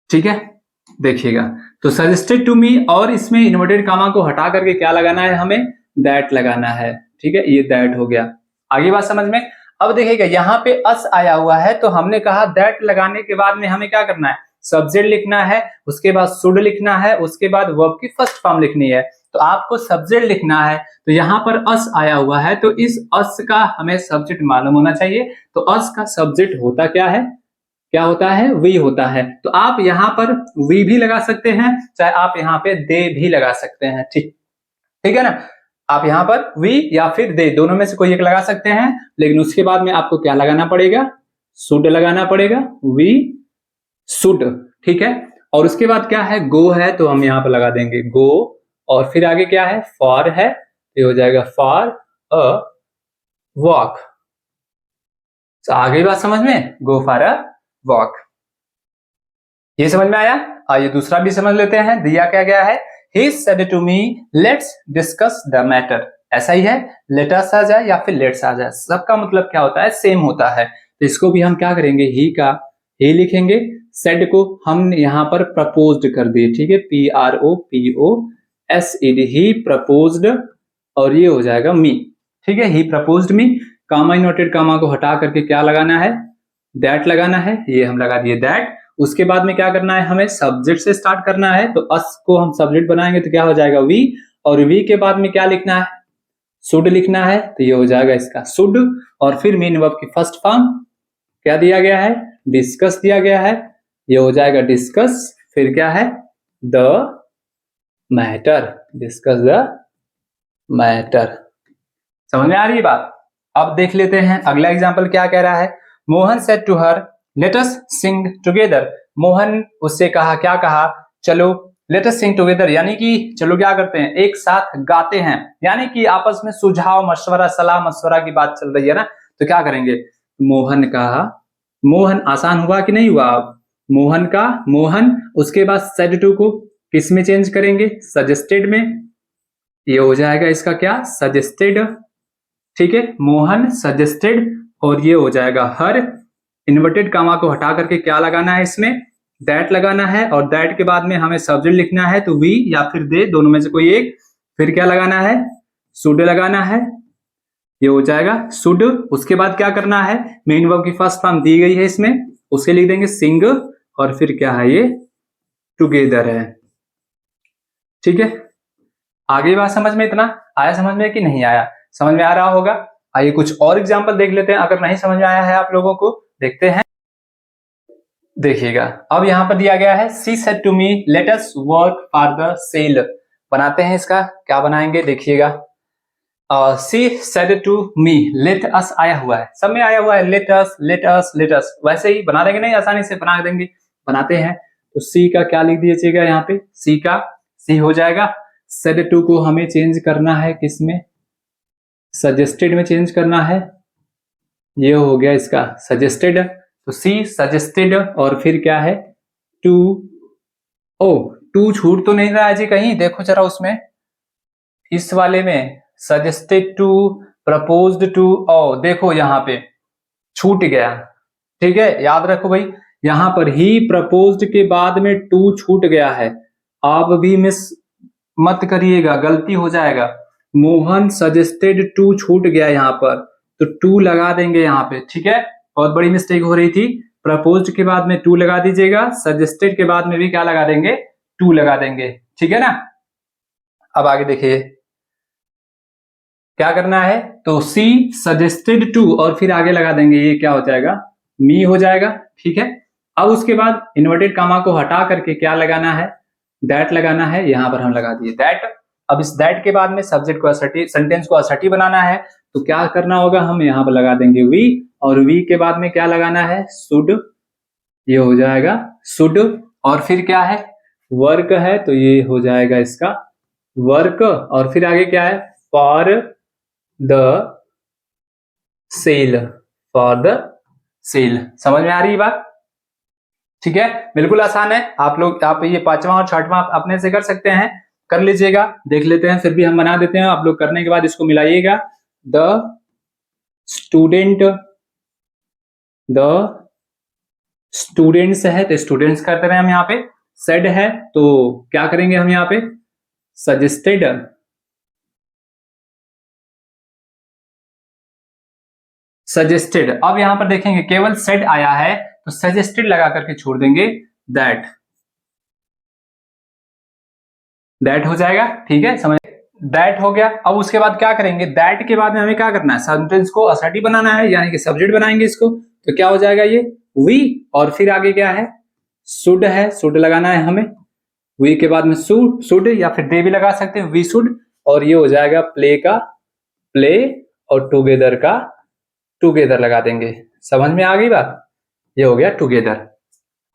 ठीक है, देखिएगा, तो सजेस्टेड टू मी, और इसमें इन्वर्टेड कामा को हटा करके क्या लगाना है हमें, दैट लगाना है। ठीक है, ये दैट हो गया, आगे बात समझ में। अब देखिएगा यहाँ पे अस आया हुआ है, तो हमने कहा दैट लगाने के बाद में हमें क्या करना है, सब्जेक्ट लिखना है, उसके बाद शुड लिखना है, उसके बाद वर्ब की फर्स्ट फॉर्म लिखनी है। तो आपको सब्जेक्ट लिखना है, तो यहाँ पर अस आया हुआ है, तो इस अस का हमें सब्जेक्ट मालूम होना चाहिए। तो अस का सब्जेक्ट होता क्या है, क्या होता है, वी होता है। तो आप यहाँ पर वी भी लगा सकते हैं, चाहे आप यहाँ पे दे भी लगा सकते हैं। ठीक, ठीक है ना, आप यहाँ पर वी या फिर दे, दोनों में से कोई एक लगा सकते हैं, लेकिन उसके बाद में आपको क्या लगाना पड़ेगा, शुड लगाना पड़ेगा, वी शुड। ठीक है, और उसके बाद क्या है, गो है, तो हम यहाँ पर लगा देंगे गो, और फिर आगे क्या है, फॉर है, तो हो जाएगा फॉर अ वॉक। तो आगे बात समझ में, गो फॉर अ वॉक, ये समझ में आया। आइए दूसरा भी समझ लेते हैं, दिया क्या गया है, he said to me let's discuss the matter। ऐसा ही है, let us आ जाए या फिर let's आ जाए, सबका मतलब क्या होता है, सेम होता है। तो इसको भी हम क्या करेंगे, he का he लिखेंगे, said को हम यहाँ पर proposed कर दिए। ठीक है, PROPOSED, he proposed, और ये हो जाएगा me। ठीक है, he proposed me, comma inverted comma को हटा करके क्या लगाना है, दैट लगाना है, ये हम लगा दिए दैट। उसके बाद में क्या करना है, हमें सब्जेक्ट से स्टार्ट करना है, तो अस को हम सब्जेक्ट बनाएंगे तो क्या हो जाएगा, वी, और वी के बाद में क्या लिखना है, शुड लिखना है, तो ये हो जाएगा इसका शुड, और फिर मेन वर्ब की फर्स्ट फॉर्म क्या दिया गया है, डिस्कस दिया गया है, ये हो जाएगा डिस्कस, फिर क्या है, the matter, discuss the matter. समझ में आ रही है बात। अब देख लेते हैं अगला एग्जाम्पल क्या कह रहा है, Mohan said to her let us sing together. Mohan उससे कहा, क्या कहा, चलो लेट अस सिंग टुगेदर, यानी कि चलो क्या करते हैं, एक साथ गाते हैं, यानी कि आपस में सुझाव मशवरा, सलाह मशवरा की बात चल रही है ना, तो क्या करेंगे, मोहन कहा, मोहन आसान हुआ कि नहीं हुआ, मोहन का मोहन, उसके बाद सेड टू को किस में चेंज करेंगे, सजेस्टेड में, ये हो जाएगा इसका क्या, सजेस्टेड। ठीक है, मोहन सजेस्टेड, और ये हो जाएगा हर, इन्वर्टेड कामा को हटा करके क्या लगाना है इसमें, दैट लगाना है, और दैट के बाद में हमें सब्जेक्ट लिखना है, तो वी या फिर दे, दोनों में से कोई एक, फिर क्या लगाना है, शुड लगाना है, ये हो जाएगा शुड। उसके बाद क्या करना है, मेन वर्ब की फर्स्ट फॉर्म दी गई है इसमें, उसे लिख देंगे सिंग, और फिर क्या है, ये टुगेदर है। ठीक है, आगे बात समझ में, इतना आया समझ में कि नहीं आया, समझ में आ रहा होगा। आइए कुछ और एग्जाम्पल देख लेते हैं, अगर नहीं समझ में आया है आप लोगों को, देखते हैं। देखिएगा, अब यहाँ पर दिया गया है, she said to me let us work for the sale. बनाते हैं इसका, क्या बनाएंगे देखिएगा, she said to me, let us आया हुआ है, सब में आया हुआ है, let us let us let us, वैसे ही बना देंगे, नहीं आसानी से बना देंगे, बनाते हैं। तो सी का क्या लिख दीजिएगा यहाँ पे, सी का सी हो जाएगा, सेड टू को हमें चेंज करना है किसमें, सजेस्टेड में चेंज करना है, ये हो गया इसका सजेस्टेड, तो सी सजेस्टेड, और फिर क्या है, टू, ओ टू छूट तो नहीं रहा है जी कहीं, देखो जरा उसमें, इस वाले में सजेस्टेड टू, प्रपोज्ड टू, ओ देखो यहाँ पे छूट गया। ठीक है, याद रखो भाई, यहाँ पर ही प्रपोज्ड के बाद में टू छूट गया है, आप भी मिस मत करिएगा, गलती हो जाएगा। मोहन सजेस्टेड टू छूट गया यहाँ पर, तो टू लगा देंगे यहाँ पे। ठीक है, बहुत बड़ी मिस्टेक हो रही थी। प्रपोज्ड के बाद में टू लगा दीजिएगा, सजेस्टेड के बाद में भी क्या लगा देंगे, टू लगा देंगे, ठीक है ना। अब आगे देखिए क्या करना है, तो सी सजेस्टेड टू और फिर आगे लगा देंगे, ये क्या हो जाएगा, मी हो जाएगा, ठीक है। अब उसके बाद इन्वर्टेड कामा को हटा करके क्या लगाना है, दैट लगाना है, यहां पर हम लगा दिए दैट। अब इस दैट के बाद में सब्जेक्ट को असर्टिव, सेंटेंस को असर्टिव बनाना है, तो क्या करना होगा, हम यहाँ पर लगा देंगे वी, और वी के बाद में क्या लगाना है, शुड, ये हो जाएगा शुड, और फिर क्या है, वर्क है, तो ये हो जाएगा इसका वर्क, और फिर आगे क्या है, for the sale, for the sale. समझ में आ रही है बात, ठीक है, बिल्कुल आसान है। आप लोग आप ये पांचवा और छठवां अपने से कर सकते हैं, कर लीजिएगा, देख लेते हैं, फिर भी हम बना देते हैं, आप लोग करने के बाद इसको मिलाइएगा। द स्टूडेंट, द स्टूडेंट्स है तो स्टूडेंट्स करते रहे हम यहाँ पे, सेड है तो क्या करेंगे हम यहाँ पे, सजेस्टेड, सजेस्टेड। अब यहां पर देखेंगे केवल सेड आया है तो सजेस्टेड लगा करके छोड़ देंगे दैट, दैट हो जाएगा, ठीक है, समझ, दैट हो गया। अब उसके बाद क्या करेंगे, दैट के बाद में हमें क्या करना है, सेंटेंस को असर्टिव बनाना है, यानी कि सब्जेक्ट बनाएंगे इसको, तो क्या हो जाएगा ये वी, और फिर आगे क्या है, शुड है, शुड लगाना है हमें, वी के बाद में शुड, शुड या फिर दे भी लगा सकते हैं, वी शुड, और ये हो जाएगा प्ले का प्ले, और टुगेदर का टुगेदर लगा देंगे। समझ में आ गई बात, ये हो गया टुगेदर,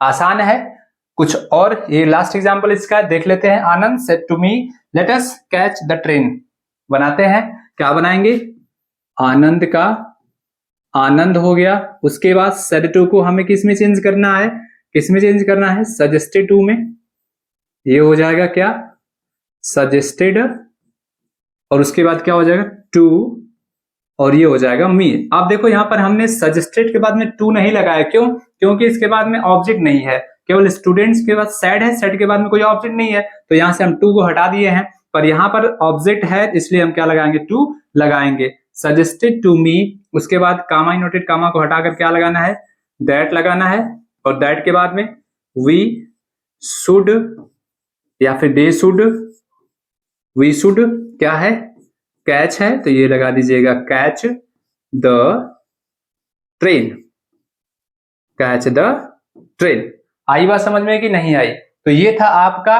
आसान है। कुछ और ये लास्ट एग्जांपल इसका देख लेते हैं। Anand said to me let us catch the train, बनाते हैं, क्या बनाएंगे, आनंद का, आनंद हो गया, उसके बाद सेड टू को हमें किस में चेंज करना है, किस में चेंज करना है, सजेस्टेड टू में, ये हो जाएगा क्या, सजेस्टेड, और उसके बाद क्या हो जाएगा टू, और ये हो जाएगा मी। आप देखो यहाँ पर हमने सजेस्टेड के बाद में टू नहीं लगाया, क्यों, क्योंकि इसके बाद में ऑब्जेक्ट नहीं है, केवल स्टूडेंट्स के बाद सेड है, सेड के बाद में कोई ऑब्जेक्ट नहीं है, तो यहाँ से हम टू को हटा दिए हैं, पर यहाँ पर ऑब्जेक्ट है इसलिए हम क्या लगाएंगे, टू लगाएंगे, सजेस्टेड टू मी, उसके बाद कामा इनवर्टेड कामा को हटाकर क्या लगाना है, दैट लगाना है, और दैट के बाद में वी शुड या फिर दे शुड, वी शुड क्या है, कैच है, तो ये लगा दीजिएगा catch the train, catch the train. आई बात समझ में कि नहीं आई, तो ये था आपका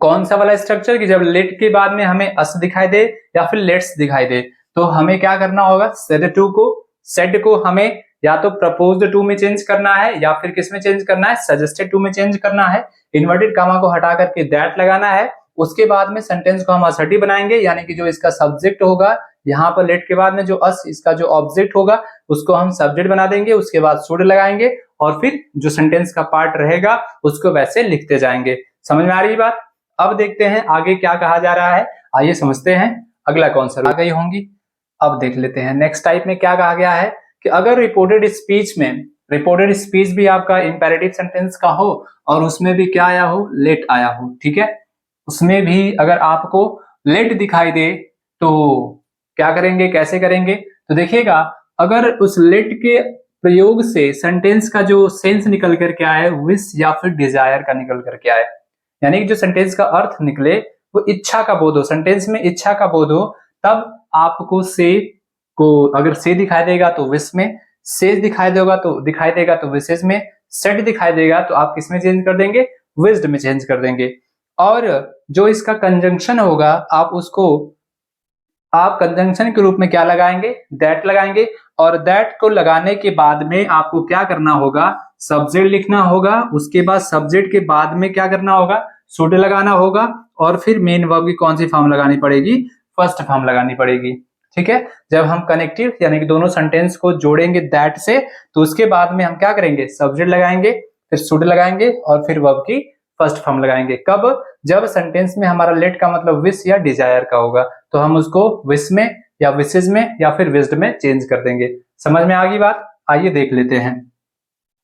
कौन सा वाला स्ट्रक्चर कि जब लेट के बाद में हमें अस दिखाई दे या फिर लेट्स दिखाई दे, तो हमें क्या करना होगा, सेड टू को, सेड को हमें या तो प्रपोज्ड टू में चेंज करना है या फिर किस में चेंज करना है, सजेस्टेड टू में चेंज करना है, इन्वर्टेड कामा को हटा करके दैट लगाना है, उसके बाद में सेंटेंस को हम असर्टिव बनाएंगे, यानी कि जो इसका सब्जेक्ट होगा, यहाँ पर लेट के बाद में जो अस इसका जो ऑब्जेक्ट होगा उसको हम सब्जेक्ट बना देंगे, उसके बाद शुड लगाएंगे, और फिर जो सेंटेंस का पार्ट रहेगा उसको वैसे लिखते जाएंगे। समझ में आ रही बात। अब देखते हैं आगे क्या कहा जा रहा है, आइए समझते हैं अगला कौन सा आ गई होंगी। अब देख लेते हैं नेक्स्ट टाइप में क्या कहा गया है कि अगर रिपोर्टेड स्पीच में, रिपोर्टेड स्पीच भी आपका इंपेरेटिव सेंटेंस का हो और उसमें भी क्या आया हो, लेट आया हो, ठीक है, उसमें भी अगर आपको लेट दिखाई दे तो क्या करेंगे, कैसे करेंगे, तो देखिएगा अगर उस लेट के प्रयोग से सेंटेंस का जो सेंस निकल कर के आए, विश या फिर डिजायर का निकल कर के आए, यानी कि जो सेंटेंस का अर्थ निकले वो इच्छा का बोध हो, सेंटेंस में इच्छा का बोध हो, तब आपको से को अगर से दिखाई देगा तो विश में, से दिखाई देगा तो विशेष में, सेट दिखाई देगा तो आप किस में चेंज कर देंगे, विज्ड में चेंज कर देंगे। और जो इसका कंजंक्शन होगा आप उसको आप कंजंक्शन के रूप में क्या लगाएंगे, दैट लगाएंगे, और दैट को लगाने के बाद में आपको क्या करना होगा, सब्जेक्ट लिखना होगा, उसके बाद सब्जेक्ट के बाद में क्या करना होगा, शुड लगाना होगा, और फिर मेन वर्ब की कौन सी फॉर्म लगानी पड़ेगी, फर्स्ट फॉर्म लगानी पड़ेगी, ठीक है। जब हम कनेक्टिव यानी कि दोनों सेंटेंस को जोड़ेंगे दैट से, तो उसके बाद में हम क्या करेंगे, सब्जेक्ट लगाएंगे, फिर शुड लगाएंगे, और फिर वर्ब की फर्स्ट फॉर्म लगाएंगे। कब, जब सेंटेंस में हमारा लेट का मतलब विश या डिजायर का होगा, तो हम उसको विश में या विशेज में या फिर विज्ड में चेंज कर देंगे। समझ में आ गई बात। आइए देख लेते हैं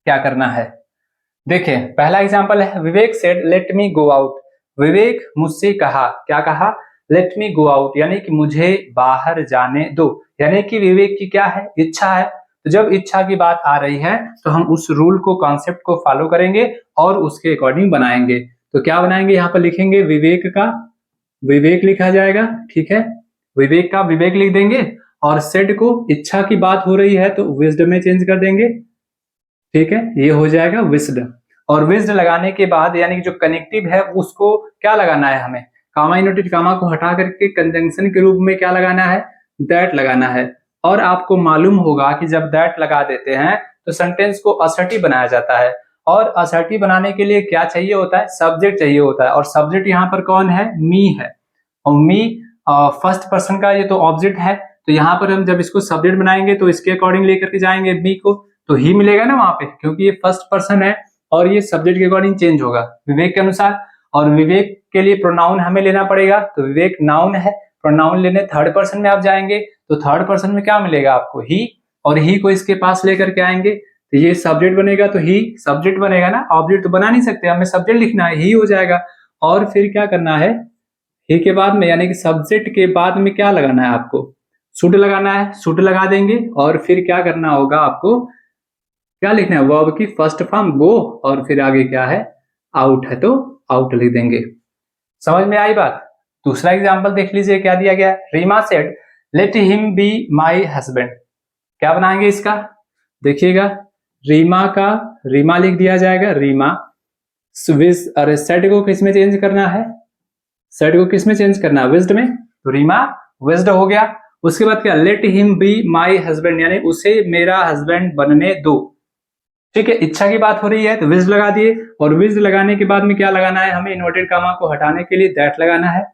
क्या करना है। देखिए पहला एग्जांपल है, Vivek said let me go out, Vivek मुझसे कहा, क्या कहा, लेट मी गो आउट, यानी कि मुझे बाहर जाने दो, यानी कि विवेक की क्या है, इच्छा है। तो जब इच्छा की बात आ रही है तो हम उस रूल को, कॉन्सेप्ट को फॉलो करेंगे और उसके अकॉर्डिंग बनाएंगे। तो क्या बनाएंगे, यहाँ पर लिखेंगे विवेक का विवेक लिखा जाएगा, ठीक है, विवेक का विवेक लिख देंगे और सेड को इच्छा की बात हो रही है तो विजडम में चेंज कर देंगे, ठीक है, ये हो जाएगा विस्ड। और विस्ड लगाने के बाद यानी कि जो कनेक्टिव है उसको क्या लगाना है, हमें कामा इनवर्टेड कामा को हटा करके कंजंक्शन के रूप में क्या लगाना है, दैट लगाना है। और आपको मालूम होगा कि जब दैट लगा देते हैं तो सेंटेंस को असर्टिव बनाया जाता है। और असर्टिव बनाने के लिए क्या चाहिए होता है, सब्जेक्ट चाहिए होता है। और सब्जेक्ट यहाँ पर कौन है, मी है। और मी फर्स्ट पर्सन का ये तो ऑब्जेक्ट है, तो यहाँ पर हम जब इसको सब्जेक्ट बनाएंगे तो इसके अकॉर्डिंग लेकर के जाएंगे मी को, तो ही मिलेगा ना वहां पे, क्योंकि ये फर्स्ट पर्सन है और ये सब्जेक्ट के अकॉर्डिंग चेंज होगा विवेक के अनुसार। और विवेक के लिए प्रोनाउन हमें लेना पड़ेगा, तो विवेक नाउन है, प्रोनाउन लेने थर्ड पर्सन में आप जाएंगे तो थर्ड पर्सन में क्या मिलेगा आपको, ही। और ही को इसके पास लेकर के आएंगे तो ये सब्जेक्ट बनेगा, तो ही सब्जेक्ट बनेगा ना, ऑब्जेक्ट तो बना नहीं सकते, हमें सब्जेक्ट लिखना है, ही हो जाएगा। और फिर क्या करना है, ही के बाद में यानी कि सब्जेक्ट के बाद में क्या लगाना है आपको, शुड लगाना है, शुड लगा देंगे। और फिर क्या करना होगा आपको, क्या लिखना है, वर्ब की फर्स्ट फॉर्म गो, और फिर आगे क्या है, आउट है तो आउट लिख देंगे। समझ में आई बात। दूसरा एग्जांपल देख लीजिए, क्या दिया गया है, Reema said let him be my husband. क्या बनाएंगे इसका, देखिएगा, रीमा का रीमा लिख दिया जाएगा, रीमा। अरे सेड को किस में चेंज करना है, सेड को किस में चेंज करना है, विज्ड में, तो रीमा विज्ड हो गया। उसके बाद क्या, late him be my husband, यानी उसे मेरा हस्बैंड बनने दो, ठीक है, इच्छा की बात हो रही है तो विज लगा दिए। और विज लगाने के बाद में क्या लगाना है, हमें इन्वर्टेड कामा को हटाने के लिए दैट लगाना है,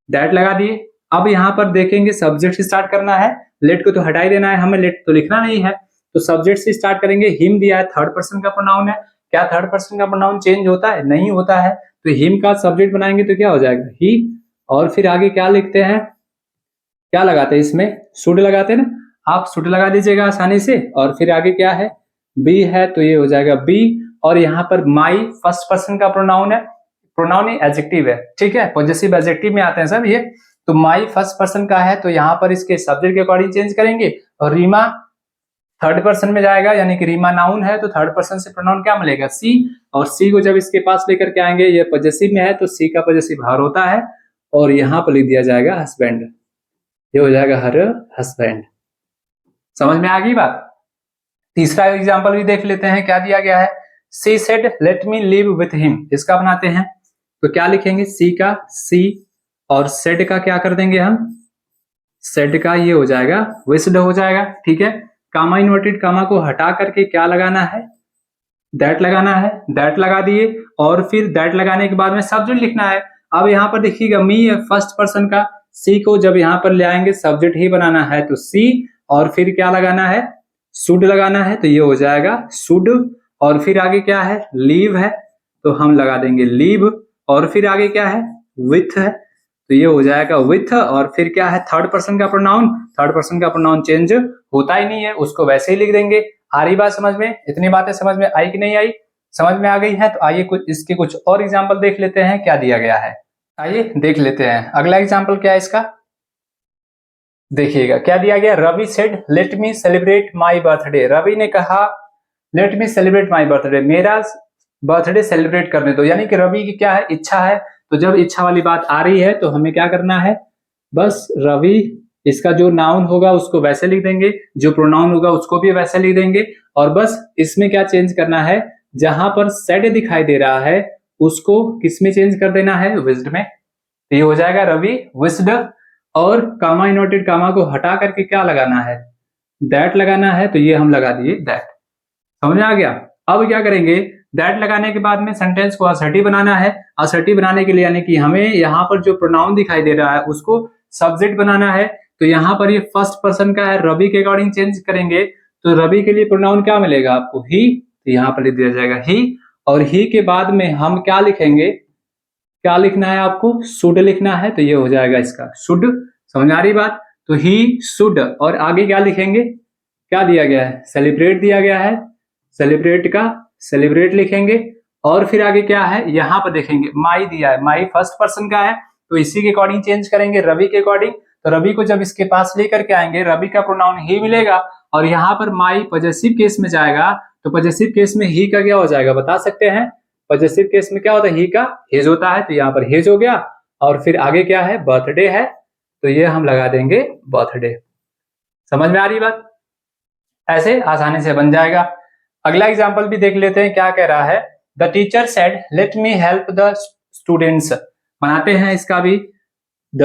दैट लगा दिए। अब यहाँ पर देखेंगे सब्जेक्ट से स्टार्ट करना है, लेट को तो हटा ही देना है, हमें लेट तो लिखना नहीं है, तो सब्जेक्ट से स्टार्ट करेंगे। हिम दिया है, थर्ड पर्सन का प्रोनाउन है, क्या थर्ड पर्सन का प्रोनाउन चेंज होता है, नहीं होता है, तो हिम का सब्जेक्ट बनाएंगे तो क्या हो जाएगा, ही। और फिर आगे क्या लिखते हैं, क्या लगाते हैं इसमें, शुड लगाते हैं ना, आप शुड लगा दीजिएगा आसानी से। और फिर आगे क्या है, बी है तो ये हो जाएगा बी। और यहाँ पर माई फर्स्ट पर्सन का प्रोनाउन है, प्रोनाउन ही एडजेक्टिव है, ठीक है, पॉजेसिव एडजेक्टिव में आते हैं सब ये। तो माई फर्स्ट पर्सन का है तो यहाँ पर इसके सब्जेक्ट के अकॉर्डिंग चेंज करेंगे। और रीमा थर्ड पर्सन में जाएगा, यानी कि रीमा नाउन है तो थर्ड पर्सन से प्रोनाउन क्या मिलेगा, सी। और सी को जब इसके पास लेकर के आएंगे, ये पॉजेसिव में है तो सी का पॉजेसिव हर होता है, और यहाँ पर लिख दिया जाएगा हस्बैंड, ये हो जाएगा हर हस्बैंड। समझ में आ गई बात। तीसरा एग्जांपल भी देख लेते हैं, क्या दिया गया है, she said let me live with him. इसका बनाते हैं तो क्या लिखेंगे, सी का सी, और सेड का क्या कर देंगे हम, सेड का ये हो जाएगा विस्ड हो जाएगा, ठीक है। कामा इन्वर्टेड कामा को हटा करके क्या लगाना है, दैट लगाना है, दैट लगा दिए। और फिर दैट लगाने के बाद में सब्जेक्ट लिखना है। अब यहाँ पर देखिएगा, मी है फर्स्ट पर्सन का, सी को जब यहाँ पर ले आएंगे सब्जेक्ट ही बनाना है तो सी, और फिर क्या लगाना है, शुड लगाना है, तो ये हो जाएगा शुड। और फिर आगे क्या है, लीव है तो हम लगा देंगे लीव। और फिर आगे क्या है, विथ है तो ये हो जाएगा विथ। और फिर क्या है, थर्ड पर्सन का प्रोनाउन, थर्ड पर्सन का प्रोनाउन चेंज होता ही नहीं है, उसको वैसे ही लिख देंगे। आ रही बात समझ में, इतनी बातें समझ में आई कि नहीं आई, समझ में आ गई है। तो आइए कुछ इसके कुछ और एग्जाम्पल देख लेते हैं, क्या दिया गया है, आइए देख लेते हैं। अगला एग्जाम्पल क्या है इसका, देखिएगा क्या दिया गया, Ravi said let me celebrate my birthday. Ravi ने कहा let me celebrate my birthday, मेरा बर्थडे सेलिब्रेट करने दो। यानी कि रवि की क्या है, इच्छा है, तो जब इच्छा वाली बात आ रही है तो हमें क्या करना है, बस रवि, इसका जो नाउन होगा उसको वैसे लिख देंगे, जो प्रोनाउन होगा उसको भी वैसे लिख देंगे। और बस इसमें क्या चेंज करना है, जहां पर सेड दिखाई दे रहा है उसको किस में चेंज कर देना है, विज्ड में। तो ये हो जाएगा रवि विज्ड। और कामा इनवर्टेड कामा को हटा करके क्या लगाना है, दैट लगाना है, तो ये हम लगा दिए दैट। समझ में आ गया। अब क्या करेंगे, दैट लगाने के बाद में सेंटेंस को असर्टिव बनाना है। असर्टिव बनाने के लिए यानी कि हमें यहाँ पर जो प्रोनाउन दिखाई दे रहा है उसको सब्जेक्ट बनाना है। तो यहाँ पर ये फर्स्ट पर्सन का है, रवि के अकॉर्डिंग चेंज करेंगे तो रवि के लिए प्रोनाउन क्या मिलेगा आपको, ही। तो यहाँ पर लिख दिया जाएगा ही। और ही के बाद में हम क्या लिखेंगे, क्या लिखना है आपको, शुड लिखना है, तो ये हो जाएगा इसका शुड। समझ आ रही बात। तो ही शुड, और आगे क्या लिखेंगे, क्या दिया गया है, सेलिब्रेट दिया गया है, सेलिब्रेट का सेलिब्रेट लिखेंगे। और फिर आगे क्या है, यहाँ पर देखेंगे माई दिया है, माई फर्स्ट पर्सन का है तो इसी के अकॉर्डिंग चेंज करेंगे, रवि के अकॉर्डिंग। तो रवि को जब इसके पास लेकर के आएंगे, रवि का प्रोनाउन ही मिलेगा। और यहाँ पर माई पॉजेसिव केस में जाएगा तो पॉजेसिव केस में ही का क्या हो जाएगा बता सकते हैं? पॉजेसिव केस में क्या होता है? ही का हेज होता है, तो यहाँ पर हेज हो गया। और फिर आगे क्या है? बर्थडे है, तो ये हम लगा देंगे बर्थडे। समझ में आ रही बात? ऐसे आसानी से बन जाएगा। अगला एग्जाम्पल भी देख लेते हैं क्या कह रहा है। The teacher said let me help the students. बनाते हैं इसका भी। द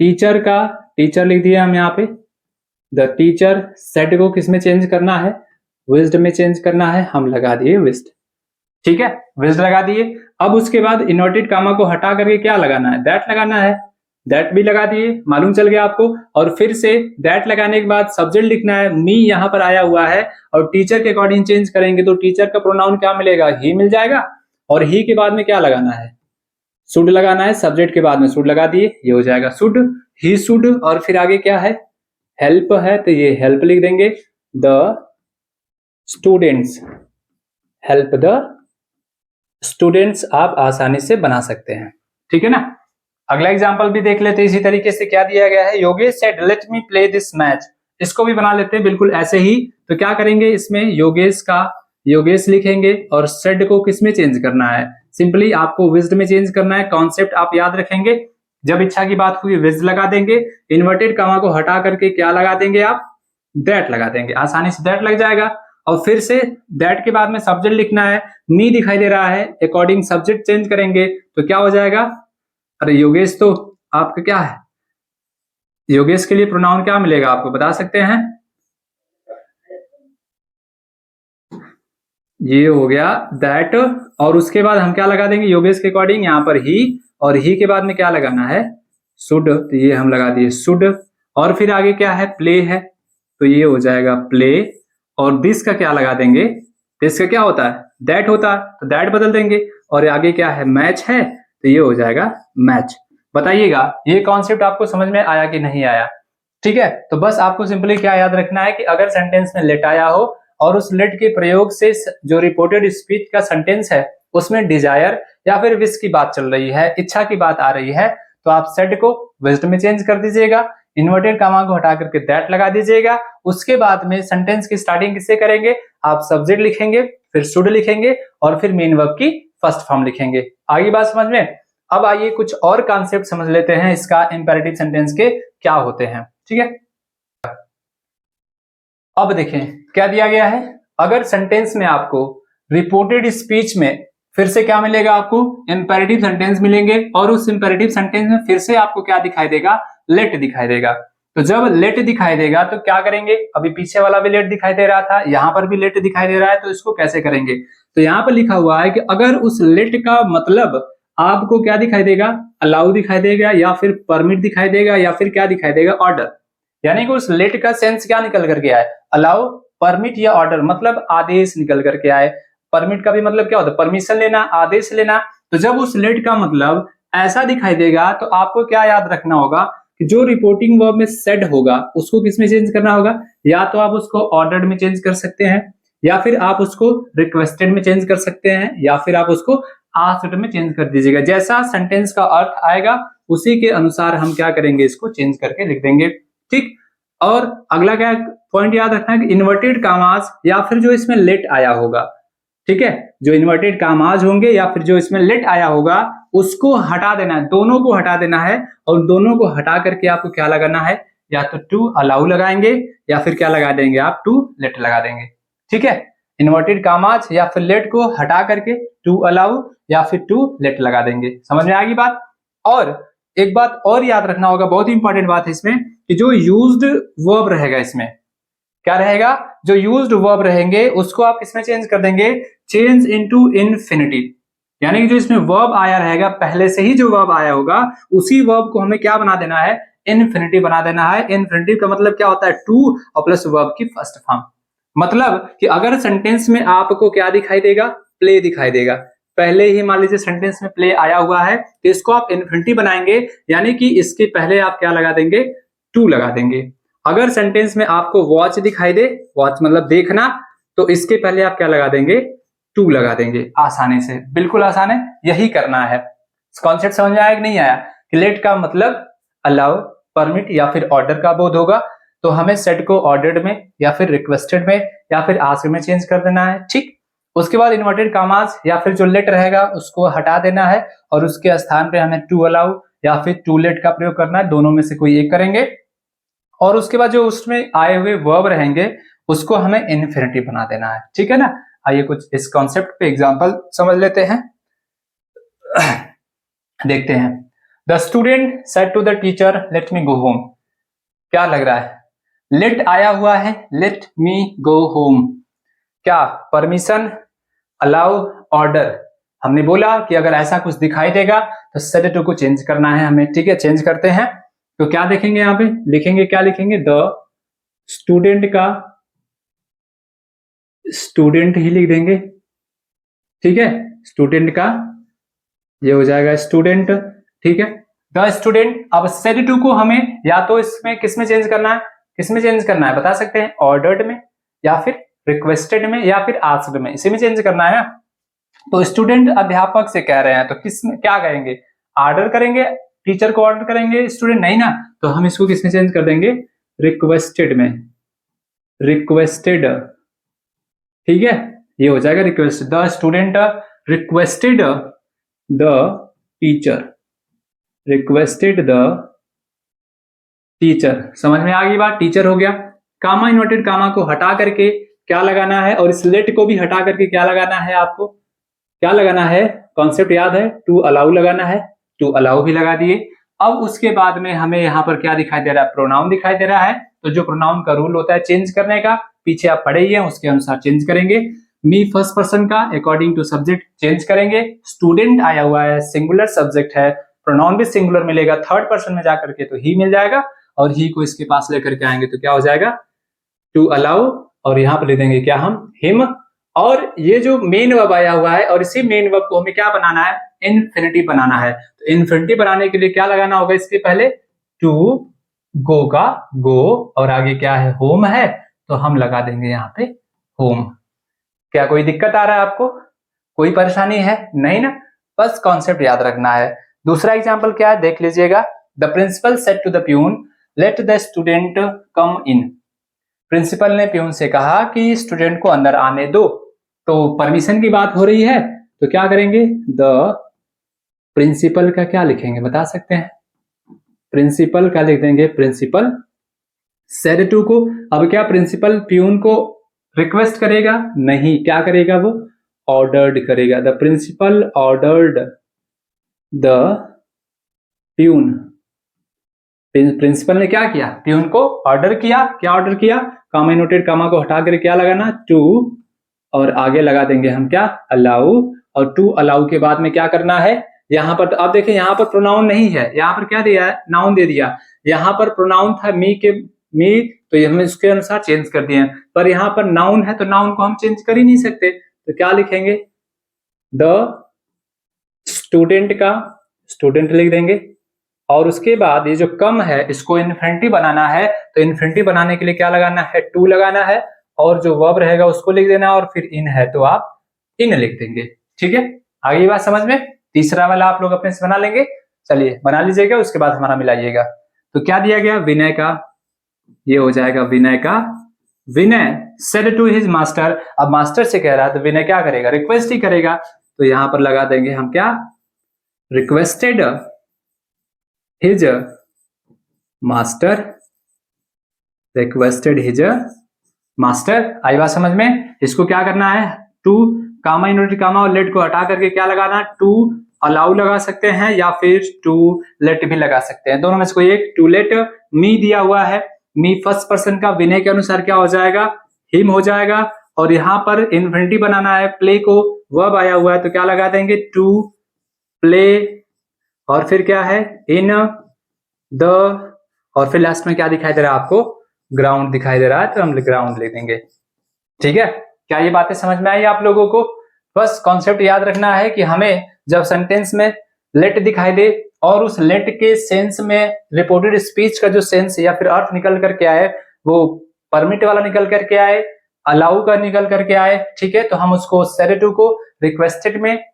टीचर का टीचर लिख दिया हम यहाँ पे। द टीचर सेड को किस में चेंज करना है? विज्ड में चेंज करना है, हम लगा दिए विज्ड। ठीक है, विज्ड लगा दिए। अब उसके बाद इन्वर्टेड कामा को हटा करके क्या लगाना है? दैट लगाना है। दैट भी लगा दिए, मालूम चल गया आपको। और फिर से दैट लगाने के बाद सब्जेक्ट लिखना है। मी यहाँ पर आया हुआ है और टीचर के अकॉर्डिंग चेंज करेंगे तो टीचर का प्रोनाउन क्या मिलेगा? ही मिल जाएगा। और ही के बाद में क्या लगाना है? शुड लगाना है। सब्जेक्ट के बाद में शुड लगा दिए, ये हो जाएगा शुड, ही शुड। और फिर आगे क्या है? हेल्प है, तो ये हेल्प लिख देंगे। The students, help the students आप आसानी से बना सकते हैं। ठीक है ना। अगला एग्जांपल भी देख लेते हैं इसी तरीके से। क्या दिया गया है? Yogesh said let me play this match. इसको भी बना लेते हैं बिल्कुल ऐसे ही। तो क्या करेंगे इसमें? योगेश का योगेश लिखेंगे और सेड को किस में चेंज करना है? सिंपली आपको विज्ड में चेंज करना है। कॉन्सेप्ट आप याद रखेंगे, जब इच्छा की बात हुई विज्ड लगा देंगे, इन्वर्टेड कामा को हटा करके क्या लगा देंगे आप? दैट लगा देंगे, आसानी से दैट लग जाएगा। और फिर से दैट के बाद में सब्जेक्ट लिखना है। मी दिखाई दे रहा है, अकॉर्डिंग सब्जेक्ट चेंज करेंगे तो क्या हो जाएगा? अरे योगेश तो आपका क्या है? योगेश के लिए प्रोनाउन क्या मिलेगा आपको बता सकते हैं? ये हो गया दैट। और उसके बाद हम क्या लगा देंगे योगेश के अकॉर्डिंग? यहाँ पर ही, और ही के बाद में क्या लगाना है? शुड, तो ये हम लगा दिए शुड। और फिर आगे क्या है? प्ले है, तो ये हो जाएगा प्ले। और दिस का क्या लगा देंगे? दिस का क्या होता है? दैट होता है, तो दैट बदल देंगे। और आगे क्या है? मैच है, तो ये हो जाएगा मैच। बताइएगा ये कॉन्सेप्ट आपको समझ में आया कि नहीं आया? ठीक है, तो बस आपको सिंपली क्या याद रखना है कि अगर सेंटेंस में लेट आया हो और उस लेट के प्रयोग से जो रिपोर्टेड स्पीच का सेंटेंस है उसमें डिजायर या फिर विश की बात चल रही है, इच्छा की बात आ रही है, तो आप सेड को विज्ड में चेंज कर दीजिएगा। इन्वर्टेड कामा को हटा करके दैट लगा दीजिएगा। उसके बाद में सेंटेंस की स्टार्टिंग किससे करेंगे? आप सब्जेक्ट लिखेंगे, फिर शुड लिखेंगे और फिर मेन वर्ब की फर्स्ट फॉर्म लिखेंगे। आगे बात समझ में? अब आइए कुछ और कॉन्सेप्ट समझ लेते हैं इसका, इंपेरेटिव सेंटेंस के क्या होते हैं। ठीक है, अब देखें क्या दिया गया है। अगर सेंटेंस में आपको रिपोर्टेड स्पीच में फिर से क्या मिलेगा? आपको इंपेरेटिव सेंटेंस मिलेंगे। और उस इंपेरेटिव सेंटेंस में फिर से आपको क्या दिखाई देगा? लेट दिखाई देगा। तो जब लेट दिखाई देगा तो क्या करेंगे? अभी पीछे वाला भी लेट दिखाई दे रहा था, यहां पर भी लेट दिखाई दे रहा है, तो इसको कैसे करेंगे? तो यहां पर लिखा हुआ है कि अगर उस लेट का मतलब आपको क्या दिखाई देगा? अलाउ दिखाई देगा, या फिर परमिट दिखाई देगा, या फिर क्या दिखाई देगा? ऑर्डर। यानी कि उस लेट का सेंस क्या निकल करके आए? अलाउ, परमिट या ऑर्डर, मतलब आदेश निकल करके आए। परमिट का भी मतलब क्या होता है? परमिशन लेना, आदेश लेना। तो जब उस लेट का मतलब ऐसा दिखाई देगा तो आपको क्या याद रखना होगा कि जो रिपोर्टिंग वर्ब में सेड होगा उसको किस में चेंज करना होगा? या तो आप उसको ऑर्डर्ड में चेंज कर सकते हैं, या फिर आप उसको रिक्वेस्टेड में चेंज कर सकते हैं, या फिर आप उसको आस्क्ड में चेंज कर दीजिएगा। जैसा सेंटेंस का अर्थ आएगा उसी के अनुसार हम क्या करेंगे? इसको चेंज करके लिख देंगे। ठीक। और अगला क्या पॉइंट याद रखना है कि इन्वर्टेड कामाज या फिर जो इसमें लेट आया होगा, ठीक है, जो इन्वर्टेड कामाज होंगे या फिर जो इसमें लेट आया होगा उसको हटा देना है, दोनों को हटा देना है। और दोनों को हटा करके आपको क्या लगाना है? या तो टू अलाउ लगाएंगे या फिर क्या लगा देंगे आप? टू लेट लगा देंगे। ठीक है, इन्वर्टेड कामाज या फिर लेट को हटा करके टू अलाउ या फिर टू लेट लगा देंगे। समझ में आ गई बात? और एक बात और याद रखना होगा, बहुत ही इंपॉर्टेंट बात है इसमें, कि जो यूज्ड वर्ब रहेगा इसमें क्या रहेगा? जो यूज्ड वर्ब रहेंगे उसको आप किसमें चेंज कर देंगे? Change into infinitive. यानी कि जो इसमें वर्ब आया रहेगा, पहले से ही जो वर्ब आया होगा उसी वर्ब को हमें क्या बना देना है? इन्फिनिटिव बना देना है। इन्फिनिटिव का मतलब क्या होता है? टू और प्लस वर्ब की फर्स्ट फॉर्म। मतलब कि अगर सेंटेंस में आपको क्या दिखाई देगा? प्ले दिखाई देगा। पहले ही मान लीजिए सेंटेंस में प्ले आया हुआ है तो इसको आप इन्फिनिटिव बनाएंगे, यानी कि इसके पहले आप क्या लगा देंगे? टू लगा देंगे। अगर सेंटेंस में आपको वॉच दिखाई दे, वॉच मतलब देखना, तो इसके पहले आप क्या लगा देंगे? टू लगा देंगे। आसानी से, बिल्कुल आसान है, यही करना है। कॉन्सेप्ट समझ में आया कि नहीं आया? कि लेट का मतलब अलाउ, परमिट या फिर ऑर्डर का बोध होगा। तो हमें सेट को ऑर्डर्ड में या फिर रिक्वेस्टेड में या फिर आस्क्ड में चेंज कर देना है। ठीक, उसके बाद इन्वर्टेड कामास या फिर जो लेट रहेगा उसको हटा देना है और उसके स्थान पे हमें टू अलाउ या फिर टू लेट का प्रयोग करना है, दोनों में से कोई एक करेंगे। और उसके बाद जो उसमें आए हुए वर्ब रहेंगे उसको हमें इन्फिनिटिव बना देना है। ठीक है ना। आइए कुछ इस कॉन्सेप्ट पे एग्जांपल समझ लेते हैं। देखते हैं। The student said to the teacher let me go home. क्या लग रहा है? लेट आया हुआ है, लेट मी गो होम, क्या परमिशन, अलाउ, ऑर्डर। हमने बोला कि अगर ऐसा कुछ दिखाई देगा तो सेड टू को चेंज करना है हमें। ठीक है, चेंज करते हैं। तो क्या देखेंगे यहाँ पे? लिखेंगे, क्या लिखेंगे? द स्टूडेंट का स्टूडेंट ही लिख देंगे। ठीक है, स्टूडेंट का ये हो जाएगा स्टूडेंट। ठीक है, द स्टूडेंट। अब सेड टू को हमें या तो इसमें किसमें चेंज करना है, किसमें चेंज करना है बता सकते हैं? ऑर्डर्ड में या फिर रिक्वेस्टेड में या फिर आस्क्ड में, इसी में चेंज करना है ना। तो स्टूडेंट अध्यापक से कह रहे हैं तो किस में क्या करेंगे? ऑर्डर करेंगे, टीचर को ऑर्डर करेंगे, स्टूडेंट नहीं ना, तो हम इसको किसमें चेंज कर देंगे? रिक्वेस्टेड में, रिक्वेस्टेड। ठीक है, ये हो जाएगा request. The student requested the teacher, requested the teacher. समझ में आ गई बात? टीचर हो गया। कामा इन्वर्टेड कामा को हटा करके क्या लगाना है, और इस लेट को भी हटा करके क्या लगाना है? आपको क्या लगाना है? कॉन्सेप्ट याद है? टू अलाउ लगाना है। टू अलाउ भी लगा दिए। अब उसके बाद में हमें यहाँ पर क्या दिखाई दे रहा है? प्रोनाउन दिखाई दे रहा है। तो जो प्रोनाउन का रूल होता है चेंज करने का, पीछे आप पढ़े ही हैं, उसके अनुसार चेंज करेंगे। मी फर्स्ट पर्सन का अकॉर्डिंग टू सब्जेक्ट चेंज करेंगे। स्टूडेंट आया हुआ है, सिंगुलर सब्जेक्ट है, प्रोनाउन भी सिंगुलर मिलेगा। थर्ड पर्सन में जाकर के तो ही मिल जाएगा, और ही को इसके पास लेकर के आएंगे तो क्या हो जाएगा? टू अलाउ, और यहाँ पर लिख देंगे क्या हम? हिम। और ये जो मेन वर्ब आया हुआ है, और इसी मेन वर्ब को हमें क्या बनाना है? इन्फिनिटिव बनाना है। तो इन्फिनिटिव बनाने के लिए क्या लगाना होगा? इसके पहले टू, गो का गो, और आगे क्या है? होम है, तो हम लगा देंगे यहाँ पे होम। क्या कोई दिक्कत आ रहा है आपको? कोई परेशानी है? नहीं ना, बस कॉन्सेप्ट याद रखना है। दूसरा एग्जाम्पल क्या है देख लीजिएगा। The principal said to the peon let the student come in. Principal ने प्यून से कहा कि स्टूडेंट को अंदर आने दो। तो परमिशन की बात हो रही है, तो क्या करेंगे? द प्रिंसिपल का क्या लिखेंगे बता सकते हैं? प्रिंसिपल का लिख देंगे प्रिंसिपल सेड टू को। अब क्या प्रिंसिपल प्यून को रिक्वेस्ट करेगा? नहीं, क्या करेगा वो? ऑर्डर्ड करेगा। The principal ordered the peon. Principal ने क्या किया? प्यून को ऑर्डर किया। क्या ऑर्डर किया? कामा इनवर्टेड कामा को हटा कर क्या लगाना? टू, और आगे लगा देंगे हम क्या? अलाउ। और टू अलाउ के बाद में क्या करना है? यहाँ पर तो अब देखिए, यहाँ पर प्रोनाउन नहीं है, यहाँ पर क्या दिया है? नाउन दे दिया। यहाँ पर प्रोनाउन था मी के मी, तो हम इसके अनुसार चेंज कर दिए। पर यहाँ पर नाउन है, तो नाउन को हम चेंज कर ही नहीं सकते, तो क्या लिखेंगे? द स्टूडेंट का स्टूडेंट लिख देंगे। और उसके बाद ये जो कम है इसको इन्फिनिटी बनाना है, तो इन्फिनिटी बनाने के लिए क्या लगाना है? टू लगाना है, और जो वर्ब रहेगा उसको लिख देना, और फिर इन है तो आप इन लिख देंगे। ठीक है, आगे ये बात समझ में? तीसरा वाला आप लोग अपने से बना लेंगे। चलिए बना लीजिएगा, उसके बाद हमारा मिलाइएगा। तो क्या दिया गया? विनय का, ये हो जाएगा विनय का। विनय सेड टू हिज मास्टर। अब मास्टर से कह रहा है तो विनय क्या करेगा? रिक्वेस्ट ही करेगा। तो यहां पर लगा देंगे हम क्या? Requested his master, requested his master. आई बात समझ में? इसको क्या करना है? टू कामा इनवर्टेड कामा और लेट को हटा करके क्या लगाना? टू अलाउ लगा सकते हैं या फिर टू लेट भी लगा सकते हैं, दोनों में से कोई एक। To late. मी दिया हुआ है, मी फर्स्ट पर्सन का, विनय के अनुसार क्या हो जाएगा? हिम हो जाएगा। और यहाँ पर इन्फिनिटी बनाना है, प्ले को वर्ब आया हुआ है तो क्या लगा देंगे? टू प्ले, और फिर क्या है? इन द, और फिर लास्ट में क्या दिखाई दे रहा है आपको? ग्राउंड दिखाई दे रहा है, तो हम ग्राउंड ले देंगे। ठीक है, क्या ये बातें समझ में आई आप लोगों को? बस कॉन्सेप्ट याद रखना है कि हमें जब सेंटेंस में लेट दिखाई दे और उस लेट के सेंस में रिपोर्टेड स्पीच का जो सेंस या फिर अर्थ निकल करके आए वो परमिट वाला निकल करके आए, अलाउ का निकल करके आए, ठीक है, तो हम उसको सेड टू को रिक्वेस्टेड में,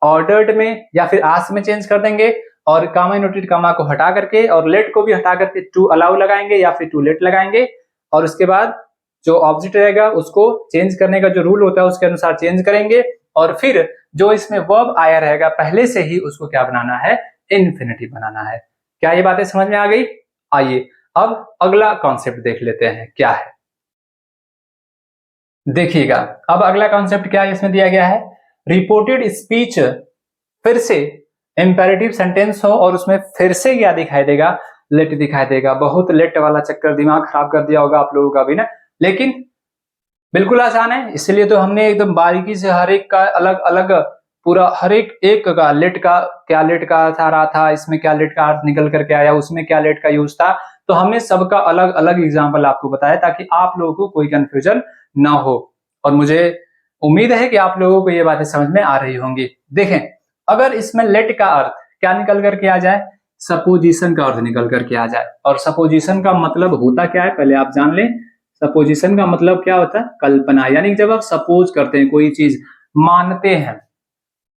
ऑर्डर्ड में या फिर आस्क में चेंज कर देंगे, और कामा इनवर्टेड कामा को हटा करके और लेट को भी हटा करके टू अलाउ लगाएंगे या फिर टू लेट लगाएंगे। और उसके बाद जो ऑब्जेक्ट रहेगा उसको चेंज करने का जो रूल होता है उसके अनुसार चेंज करेंगे, और फिर जो इसमें वर्ब आया रहेगा पहले से ही उसको क्या बनाना है, इन्फिनिटिव बनाना है। क्या ये बातें समझ में आ गई? आइए अब अगला कॉन्सेप्ट देख लेते हैं क्या है। देखिएगा अब अगला कॉन्सेप्ट क्या इसमें दिया गया है, रिपोर्टेड स्पीच फिर से इंपेरेटिव सेंटेंस हो और उसमें फिर से क्या दिखाई देगा, लेट दिखाई देगा। बहुत लेट वाला चक्कर दिमाग खराब कर दिया होगा आप लोगों का भी ना, लेकिन बिल्कुल आसान है। इसलिए तो हमने एकदम बारीकी से हर एक का अलग अलग पूरा हर एक का लेट का क्या लेट का अर्थ आ रहा था, इसमें क्या लेट का अर्थ निकल करके आया, उसमें क्या लेट का यूज था, तो हमने सबका अलग अलग एग्जाम्पल आपको बताया ताकि आप लोगों को कोई कंफ्यूजन ना हो। और मुझे उम्मीद है कि आप लोगों को ये बातें समझ में आ रही होंगी। देखें अगर इसमें लेट का अर्थ क्या निकल करके आ जाए, सपोजिशन का अर्थ निकल करके आ जाए। और सपोजिशन का मतलब होता क्या है पहले आप जान लें। सपोजिशन का मतलब क्या होता है, कल्पना। यानी जब आप सपोज करते हैं कोई चीज, मानते हैं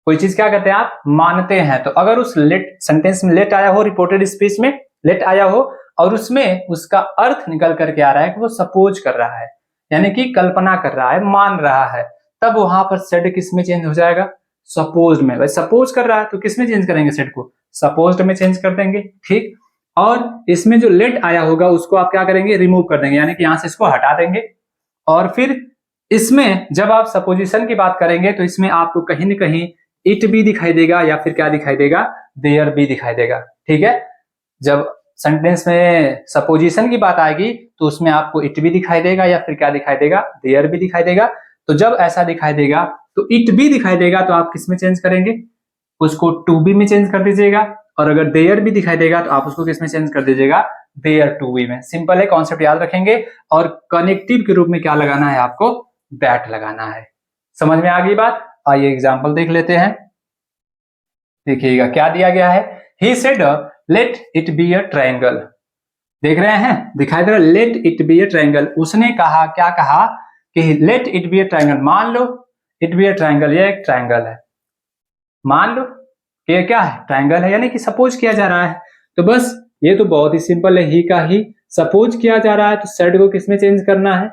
कोई चीज, क्या कहते हैं आप, मानते हैं। तो अगर उस लेट सेंटेंस में लेट आया हो, रिपोर्टेड स्पीच में लेट आया हो और उसमें उसका अर्थ निकल करके आ रहा है कि वो सपोज कर रहा है, यानी कि कल्पना कर रहा है, मान रहा है, तब वहां पर सेड किस में चेंज हो जाएगा, सपोज्ड में। भाई सपोज कर रहा है तो किस में चेंज करेंगे, सेड को सपोज्ड में चेंज कर देंगे, ठीक। और इसमें जो लेट आया होगा उसको आप क्या करेंगे, रिमूव कर देंगे, यानी कि यहां से इसको हटा देंगे। और फिर इसमें जब आप सपोजिशन की बात करेंगे तो इसमें आपको कहीं ना कहीं इट भी दिखाई देगा या फिर क्या दिखाई देगा, देयर भी दिखाई देगा, ठीक है। जब सेंटेंस में सपोजिशन की बात आएगी तो उसमें आपको इट भी दिखाई देगा या फिर क्या दिखाई देगा, देयर भी दिखाई देगा। तो जब ऐसा दिखाई देगा तो इट भी दिखाई देगा तो आप किस में चेंज करेंगे, उसको टू बी में चेंज कर दीजिएगा। और अगर देयर भी दिखाई देगा तो आप उसको किस में चेंज कर दीजिएगा, देयर टू बी में। सिंपल है, कॉन्सेप्ट याद रखेंगे। और कनेक्टिव के रूप में क्या लगाना है आपको, दैट लगाना है। समझ में आ गई बात? आइए एग्जाम्पल देख लेते हैं। देखिएगा क्या दिया गया है, he said let it be a triangle. देख रहे हैं, दिखाई दे रहा है, late it be a triangle. उसने कहा, क्या कहा कि late it be a triangle, मान लो इट बी अ ट्रायंगल, ये एक ट्रायंगल है, मान लो कि ये क्या है, ट्रायंगल है, यानी कि सपोज किया जा रहा है। तो बस ये तो बहुत ही सिंपल है, ही का ही सपोज किया जा रहा है तो सेड को किस में चेंज करना है,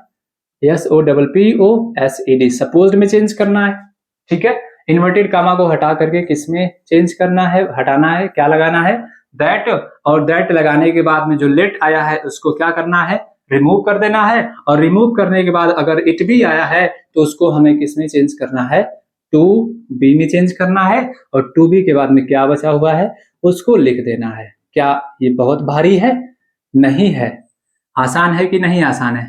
SOPPOSED, सपोज्ड में चेंज करना है, ठीक है। इन्वर्टेड कामा को हटा करके किस में चेंज करना है, हटाना है, क्या लगाना है, दैट। और दैट लगाने के बाद में जो लेट आया है उसको क्या करना है, रिमूव कर देना है। और रिमूव करने के बाद अगर इट भी आया है तो उसको हमें किस में चेंज करना है, टू बी में चेंज करना है। और टू बी के बाद में क्या बचा हुआ है उसको लिख देना है। क्या ये बहुत भारी है? नहीं है। आसान है कि नहीं आसान है?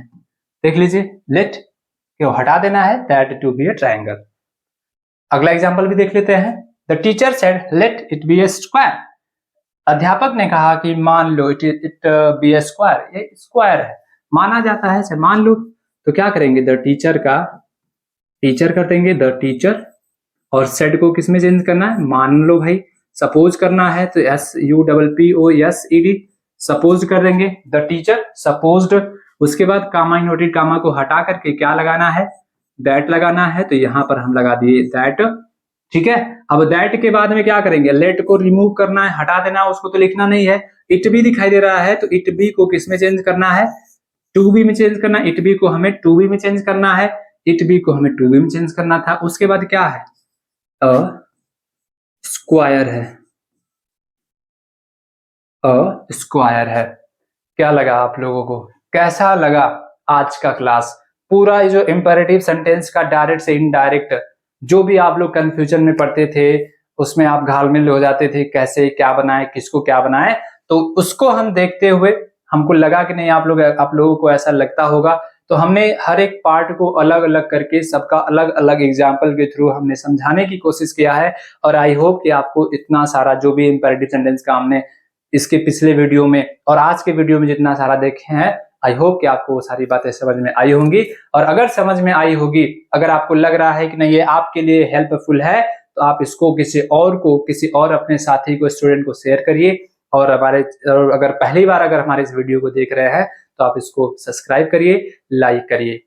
देख लीजिए, लेट को हटा देना है, that to be a triangle. अगला एग्जांपल भी देख लेते हैं। The teacher said let it be a square. अध्यापक ने कहा कि मान लो इट बी अ स्क्वायर, ये स्क्वायर है, माना जाता है, मान लो। तो क्या करेंगे, द टीचर का टीचर कर देंगे, द टीचर। और सेड को किस में चेंज करना है, मान लो भाई, सपोज करना है तो SUPPOSED, सपोज कर देंगे, द टीचर सपोज्ड। उसके बाद कामा इनवर्टेड कामा को हटा करके क्या लगाना है, दैट लगाना है। तो यहां पर हम लगा दिए दैट, ठीक है। अब दैट के बाद में क्या करेंगे, लेट को रिमूव करना है, हटा देना, उसको तो लिखना नहीं है। इट भी दिखाई दे रहा है तो इट बी को किस में चेंज करना है, टू बी में चेंज करना है। इट बी को हमें टू बी में चेंज करना है, इट बी को हमें टू बी में चेंज करना था। उसके बाद क्या है, स्क्वायर है, स्क्वायर है। क्या लगा आप लोगों को, कैसा लगा आज का क्लास? पूरा जो इंपेरेटिव सेंटेंस का डायरेक्ट से इनडायरेक्ट जो भी आप लोग कंफ्यूजन में पढ़ते थे उसमें आप घालमेल हो जाते थे, कैसे क्या बनाए, किसको क्या बनाए, तो उसको हम देखते हुए हमको लगा कि नहीं आप लोगों को ऐसा लगता होगा। तो हमने हर एक पार्ट को अलग अलग करके सबका अलग अलग एग्जाम्पल के थ्रू हमने समझाने की कोशिश किया है। और आई होप कि आपको इतना सारा जो भी इंपेरेटिव सेंटेंस का हमने इसके पिछले वीडियो में और आज के वीडियो में जितना सारा देखे हैं, आई होप कि आपको वो सारी बातें समझ में आई होंगी। और अगर समझ में आई होगी, अगर आपको लग रहा है कि नहीं ये आपके लिए हेल्पफुल है, तो आप इसको किसी और अपने साथी को, स्टूडेंट को शेयर करिए। और अगर पहली बार अगर हमारे इस वीडियो को देख रहे हैं तो आप इसको सब्सक्राइब करिए, लाइक करिए।